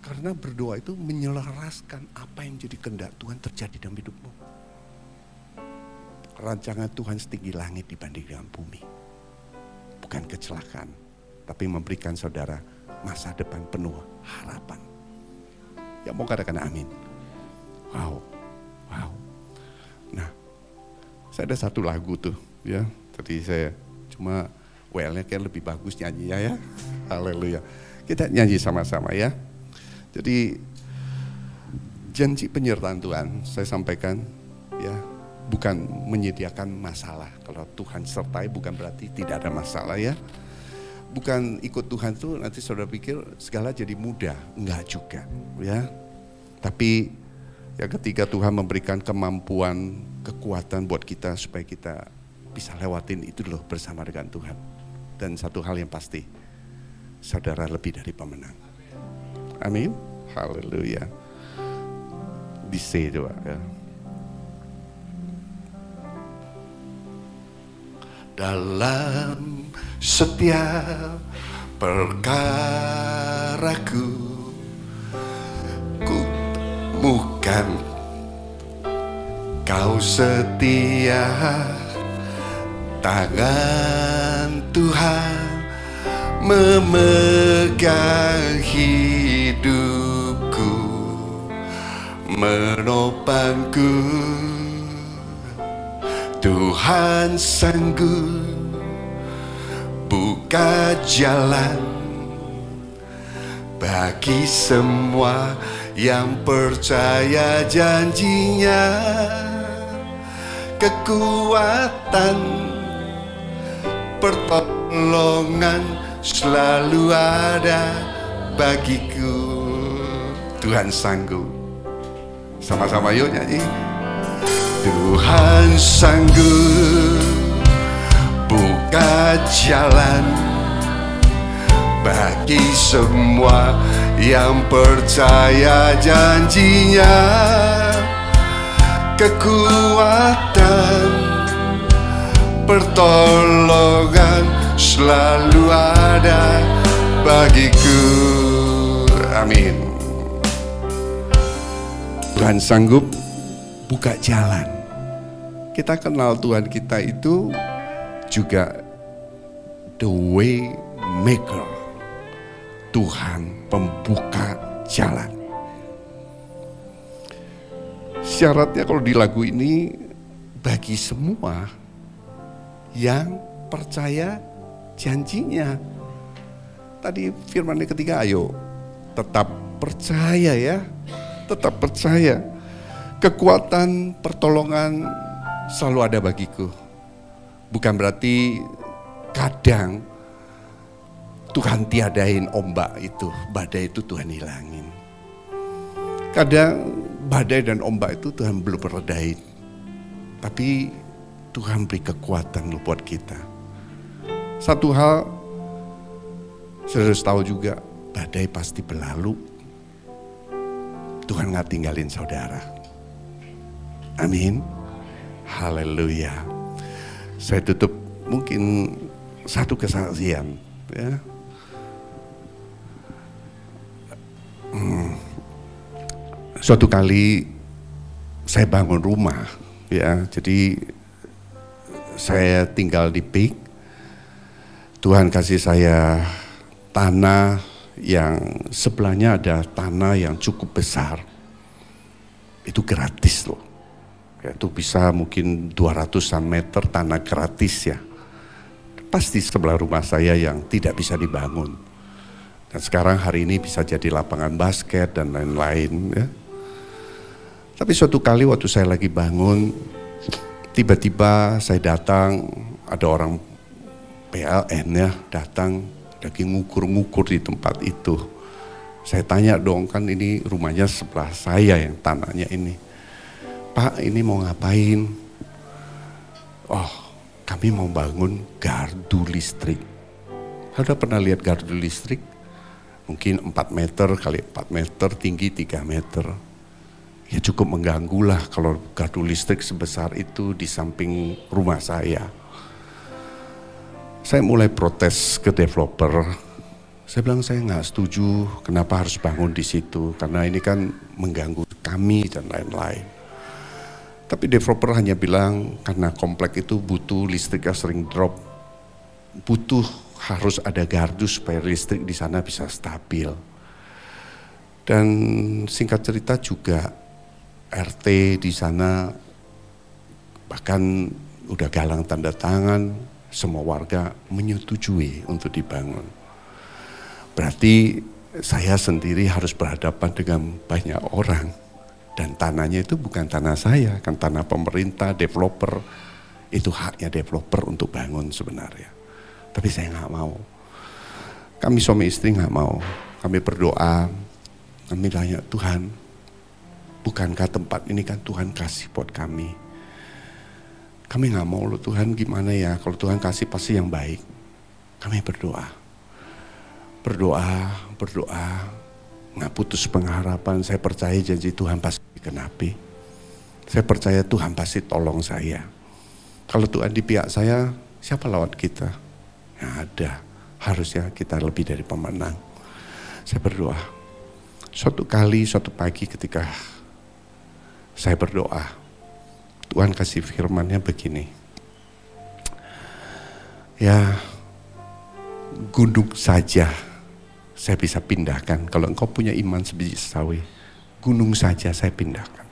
Speaker 6: Karena berdoa itu menyelaraskan apa yang jadi kehendak Tuhan terjadi dalam hidupmu. Rancangan Tuhan setinggi langit dibanding dengan bumi. Bukan kecelakaan, tapi memberikan saudara masa depan penuh harapan. Ya mau katakan amin. Wow. Nah, saya ada satu lagu tuh ya. Tadi saya cuma WL-nya kayak lebih bagus nyanyi ya. Haleluya. Kita nyanyi sama-sama ya. Jadi janji penyertaan Tuhan saya sampaikan ya, bukan menyediakan masalah. Kalau Tuhan sertai bukan berarti tidak ada masalah ya. Bukan ikut Tuhan tuh nanti saudara pikir segala jadi mudah, enggak juga ya. Tapi ya ketika Tuhan memberikan kemampuan, kekuatan buat kita supaya kita bisa lewatin itu loh bersama dengan Tuhan. Dan satu hal yang pasti, saudara lebih dari pemenang. Amin. Haleluya. Bisa coba ya. Dalam setiap perkaraku ku temukan kau setia, tangan Tuhan memegang hidupku, menopangku. Tuhan sanggup buka jalan bagi semua yang percaya janjinya. kekuatan, pertolongan selalu ada bagiku. Tuhan sanggup. Sama-sama yuk nyanyi. Tuhan sanggup buka jalan bagi semua yang percaya janjinya. Kekuatan, pertolongan selalu ada bagiku. Amin. Tuhan sanggup buka jalan. Kita kenal Tuhan kita itu juga the way maker. Tuhan pembuka jalan. Syaratnya kalau di lagu ini bagi semua yang percaya janjinya. Tadi firman ketiga, ayo tetap percaya ya, tetap percaya. Kekuatan, pertolongan selalu ada bagiku. Bukan berarti kadang Tuhan tiadain ombak itu, badai itu Tuhan hilangin. Kadang badai dan ombak itu Tuhan belum meredain. Tapi Tuhan beri kekuatan buat kita. Satu hal, saya harus tahu juga, badai pasti berlalu. Tuhan gak tinggalin saudara. Amin. Haleluya. Saya tutup mungkin satu kesaksian. Ya. Suatu kali saya bangun rumah, ya, jadi saya tinggal di Pik. Tuhan kasih saya tanah yang sebelahnya ada tanah yang cukup besar. Itu gratis loh. Ya, itu bisa mungkin 200-an meter tanah gratis ya. Pasti sebelah rumah saya yang tidak bisa dibangun. Dan sekarang hari ini bisa jadi lapangan basket dan lain-lain ya. Tapi suatu kali waktu saya lagi bangun, tiba-tiba saya datang, ada orang PLN ya datang, lagi ngukur-ngukur di tempat itu. Saya tanya dong, kan ini rumahnya sebelah saya yang tanahnya ini. Pak, ini mau ngapain? Oh, kami mau bangun gardu listrik. Ada pernah lihat gardu listrik? Mungkin 4 meter kali 4 meter, tinggi 3 meter. Ya cukup mengganggu lah kalau gardu listrik sebesar itu di samping rumah saya. Saya mulai protes ke developer. Saya bilang saya nggak setuju, kenapa harus bangun di situ? Karena ini kan mengganggu kami dan lain-lain. Tapi developer hanya bilang karena komplek itu butuh listriknya sering drop, butuh harus ada gardu supaya listrik di sana bisa stabil. Dan singkat cerita juga RT di sana bahkan udah galang tanda tangan, semua warga menyetujui untuk dibangun. Berarti saya sendiri harus berhadapan dengan banyak orang. Dan tanahnya itu bukan tanah saya, kan tanah pemerintah, developer. Itu haknya developer untuk bangun sebenarnya. Tapi saya nggak mau. Kami suami istri nggak mau. Kami berdoa, kami tanya, Tuhan, bukankah tempat ini kan Tuhan kasih buat kami. Kami nggak mau loh Tuhan, gimana ya, kalau Tuhan kasih pasti yang baik. Kami berdoa, nggak putus pengharapan. Saya percaya janji Tuhan pasti dikenapi. Saya percaya Tuhan pasti tolong saya. Kalau Tuhan di pihak saya, siapa lawan kita? Nggak ada. Harusnya kita lebih dari pemenang. Saya berdoa. Suatu pagi ketika saya berdoa, Tuhan kasih firman-Nya begini. Ya, gunung saja saya bisa pindahkan. Kalau engkau punya iman sebiji sawi, gunung saja saya pindahkan.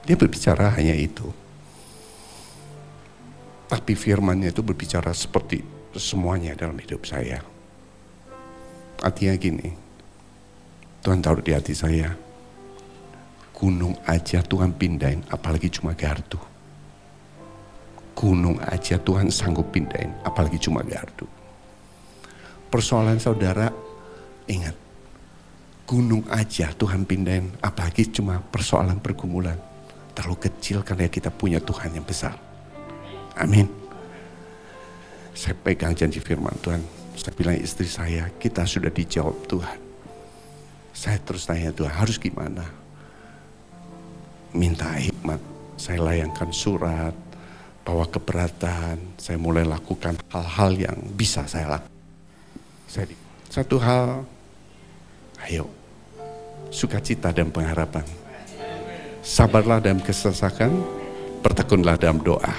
Speaker 6: Dia berbicara hanya itu. Tapi firman-Nya itu berbicara seperti semuanya dalam hidup saya. Artinya gini, Tuhan taruh di hati saya, Gunung aja Tuhan pindahin, apalagi cuma gardu. Gunung aja Tuhan sanggup pindahin, apalagi cuma gardu. Persoalan saudara, ingat, gunung aja Tuhan pindahin, apalagi cuma persoalan pergumulan. Terlalu kecil karena kita punya Tuhan yang besar. Amin. Saya pegang janji firman Tuhan. Saya bilang istri saya, kita sudah dijawab Tuhan. Saya terus tanya Tuhan, harus gimana? Minta hikmat. Saya layangkan surat, bawa keberatan. Saya mulai lakukan hal-hal yang bisa saya lakukan. Satu hal, ayo, sukacita dan pengharapan. Sabarlah dalam kesesakan, bertekunlah dalam doa.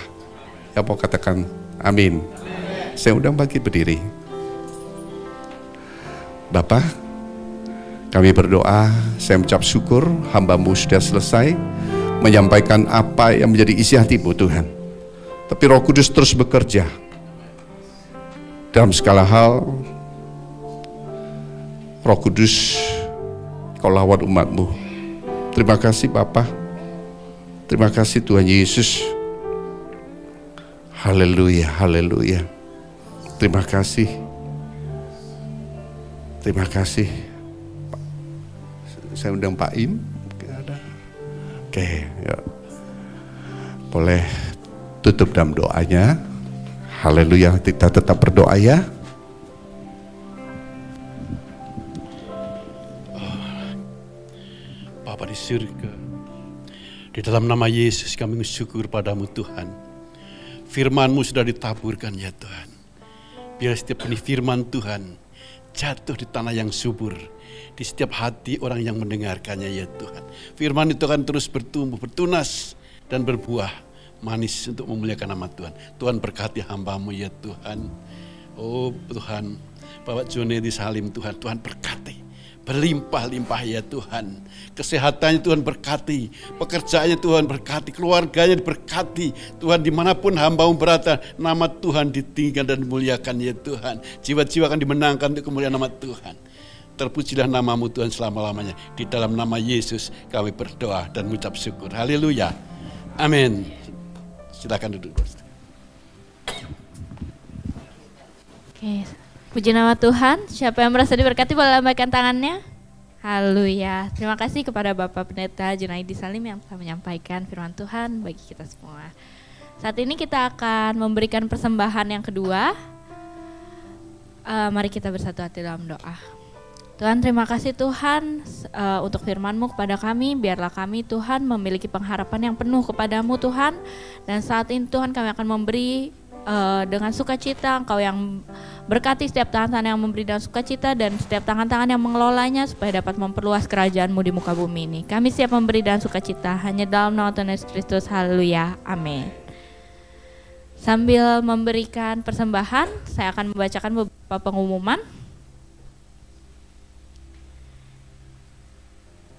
Speaker 6: Ya mau katakan amin. Saya undang bangkit berdiri. Bapa, kami berdoa, saya mengucap syukur, hamba-Mu sudah selesai menyampaikan apa yang menjadi isi hati-Mu Tuhan. Tapi Roh Kudus terus bekerja dalam segala hal. Roh Kudus, Kau lawan umat-Mu. Terima kasih Bapa. Terima kasih Tuhan Yesus. Haleluya, haleluya. Terima kasih. Terima kasih. Saya undang Pak Im. Oke, ya. Boleh tutup dalam doanya. Haleluya, kita tetap berdoa ya.
Speaker 7: Bapa di surga, di dalam nama Yesus kami bersyukur padamu Tuhan. Firman-Mu sudah ditaburkan ya Tuhan. Biar setiap benih firman Tuhan jatuh di tanah yang subur, di setiap hati orang yang mendengarkannya ya Tuhan. Firman itu akan terus bertumbuh, bertunas dan berbuah manis untuk memuliakan nama Tuhan. Tuhan berkati hamba-Mu ya Tuhan. Oh Tuhan, Bapak Junedi Salim Tuhan, Tuhan berkati. Berlimpah-limpah ya Tuhan. Kesehatannya Tuhan berkati, pekerjaannya Tuhan berkati, keluarganya diberkati. Tuhan dimanapun hamba-Mu berada, nama Tuhan ditinggikan dan dimuliakan ya Tuhan. Jiwa-jiwa akan dimenangkan untuk kemuliaan nama Tuhan. Terpujilah nama-Mu Tuhan selama-lamanya. Di dalam nama Yesus kami berdoa dan mengucap syukur. Haleluya. Amin. Silakan duduk.
Speaker 8: Oke. Puji nama Tuhan, siapa yang merasa diberkati boleh lambaikan tangannya. Haleluya. Terima kasih kepada Bapak Pendeta Junaidi Salim yang telah menyampaikan firman Tuhan bagi kita semua. Saat ini kita akan memberikan persembahan yang kedua. Mari kita bersatu hati dalam doa. Tuhan, terima kasih Tuhan untuk firman-Mu kepada kami. Biarlah kami Tuhan memiliki pengharapan yang penuh kepadamu Tuhan. Dan saat ini Tuhan kami akan memberi dengan sukacita. Engkau yang berkati setiap tangan-tangan yang memberi dengan sukacita dan setiap tangan-tangan yang mengelolanya supaya dapat memperluas kerajaan-Mu di muka bumi ini. Kami siap memberi dengan sukacita hanya dalam nama Tuhan Yesus Kristus. Haleluya. Amin. Sambil memberikan persembahan, saya akan membacakan beberapa pengumuman.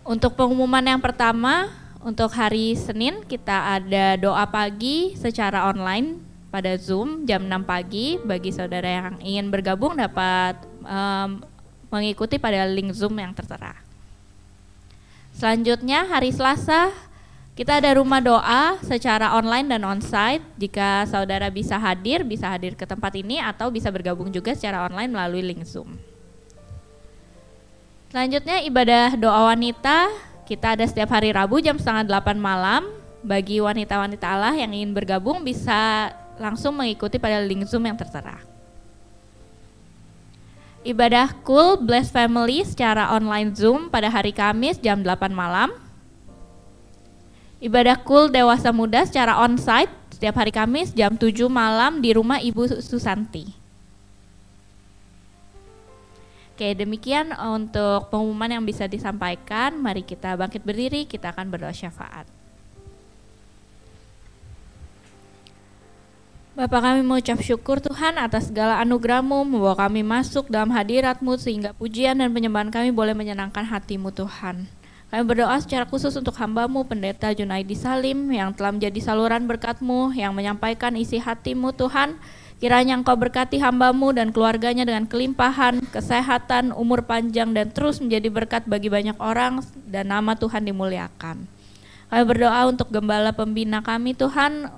Speaker 8: Untuk pengumuman yang pertama, untuk hari Senin kita ada doa pagi secara online pada Zoom jam 6 pagi. Bagi saudara yang ingin bergabung dapat mengikuti pada link Zoom yang tertera. Selanjutnya hari Selasa kita ada rumah doa secara online dan onsite. Jika saudara bisa hadir ke tempat ini atau bisa bergabung juga secara online melalui link Zoom. Selanjutnya ibadah doa wanita kita ada setiap hari Rabu jam 7:30 malam. Bagi wanita-wanita Allah yang ingin bergabung bisa langsung mengikuti pada link Zoom yang tertera. Ibadah Cool Bless Family secara online Zoom pada hari Kamis jam 8 malam. Ibadah Cool Dewasa Muda secara onsite setiap hari Kamis jam 7 malam di rumah Ibu Susanti. Oke, demikian untuk pengumuman yang bisa disampaikan. Mari kita bangkit berdiri, kita akan berdoa syafaat. Bapa, kami mengucap syukur Tuhan atas segala anugerah-Mu membawa kami masuk dalam hadirat-Mu sehingga pujian dan penyembahan kami boleh menyenangkan hati-Mu Tuhan. Kami berdoa secara khusus untuk hamba-Mu Pendeta Junaidi Salim yang telah menjadi saluran berkat-Mu yang menyampaikan isi hati-Mu Tuhan. Kiranya Engkau berkati hamba-Mu dan keluarganya dengan kelimpahan, kesehatan, umur panjang dan terus menjadi berkat bagi banyak orang dan nama Tuhan dimuliakan. Kami berdoa untuk gembala pembina kami Tuhan,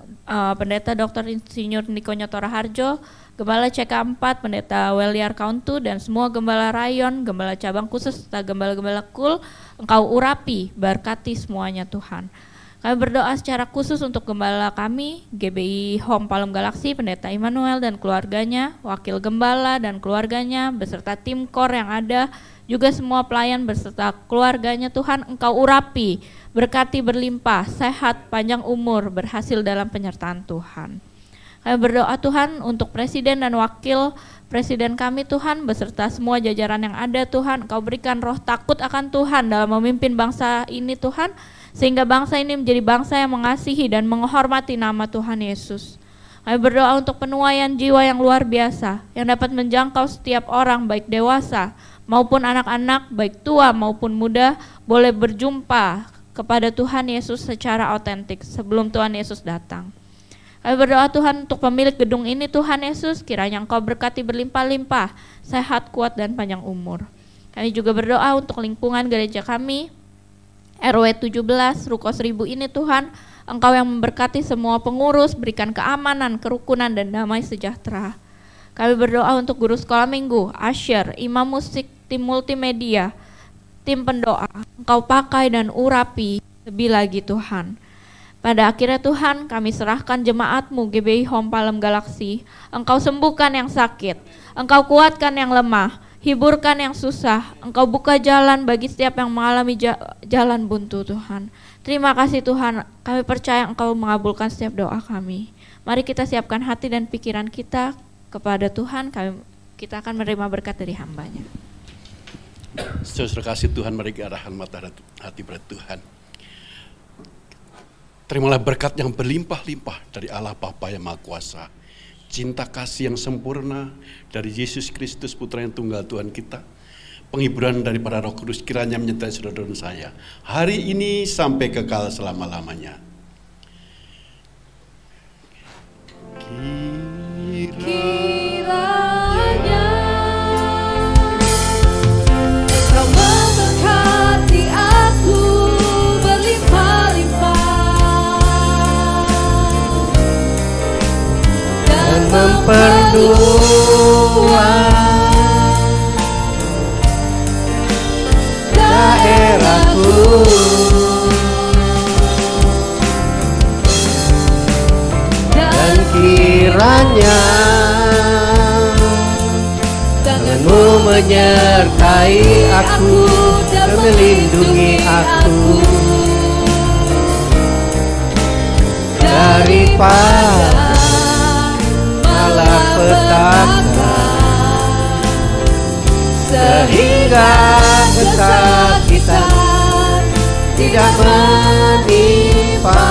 Speaker 8: Pendeta Dr. Insinyur Niko Nyotora Harjo, Gembala CK4, Pendeta Weliar Kauntu, dan semua gembala rayon, gembala cabang khusus, serta gembala-gembala kul, Engkau urapi, berkati semuanya Tuhan. Kami berdoa secara khusus untuk gembala kami, GBI Home Palem Galaksi, Pendeta Immanuel dan keluarganya, wakil gembala dan keluarganya, beserta tim KOR yang ada, juga semua pelayan beserta keluarganya Tuhan, Engkau urapi, berkati berlimpah, sehat, panjang umur, berhasil dalam penyertaan Tuhan. Kami berdoa Tuhan untuk Presiden dan Wakil Presiden kami Tuhan, beserta semua jajaran yang ada Tuhan, Engkau berikan roh takut akan Tuhan dalam memimpin bangsa ini Tuhan, sehingga bangsa ini menjadi bangsa yang mengasihi dan menghormati nama Tuhan Yesus. Kami berdoa untuk penuaian jiwa yang luar biasa, yang dapat menjangkau setiap orang baik dewasa maupun anak-anak, baik tua maupun muda, boleh berjumpa kepada Tuhan Yesus secara otentik sebelum Tuhan Yesus datang. Kami berdoa Tuhan untuk pemilik gedung ini Tuhan Yesus, kiranya Engkau berkati berlimpah-limpah, sehat, kuat, dan panjang umur. Kami juga berdoa untuk lingkungan gereja kami, RW 17, Ruko 1000 ini Tuhan, Engkau yang memberkati semua pengurus, berikan keamanan, kerukunan, dan damai sejahtera. Kami berdoa untuk guru sekolah minggu, Asher, imam musik, tim multimedia, tim pendoa, Engkau pakai dan urapi lebih lagi Tuhan. Pada akhirnya Tuhan, kami serahkan jemaat-Mu GBI Home Palem Galaksi, Engkau sembuhkan yang sakit, Engkau kuatkan yang lemah, hiburkan yang susah, Engkau buka jalan bagi setiap yang mengalami jalan buntu Tuhan. Terima kasih Tuhan, kami percaya Engkau mengabulkan setiap doa kami. Mari kita siapkan hati dan pikiran kita kepada Tuhan, kita akan menerima berkat dari hamba-Nya.
Speaker 7: Saudara kasih Tuhan, mari arahan mata hati pada Tuhan. Terimalah berkat yang berlimpah-limpah dari Allah Bapa yang Maha Kuasa. Cinta kasih yang sempurna dari Yesus Kristus Putra yang tunggal Tuhan kita, penghiburan daripada Roh Kudus kiranya menyertai saudara dan saya hari ini sampai kekal selama-lamanya.
Speaker 5: Kiranya Kau memberkati aku berlimpah-limpah dan memperluas daerahku, dan kiranya tangan-Mu menyertai aku dan melindungi aku daripada malapetaka, sehingga kesakitan tidak menimpa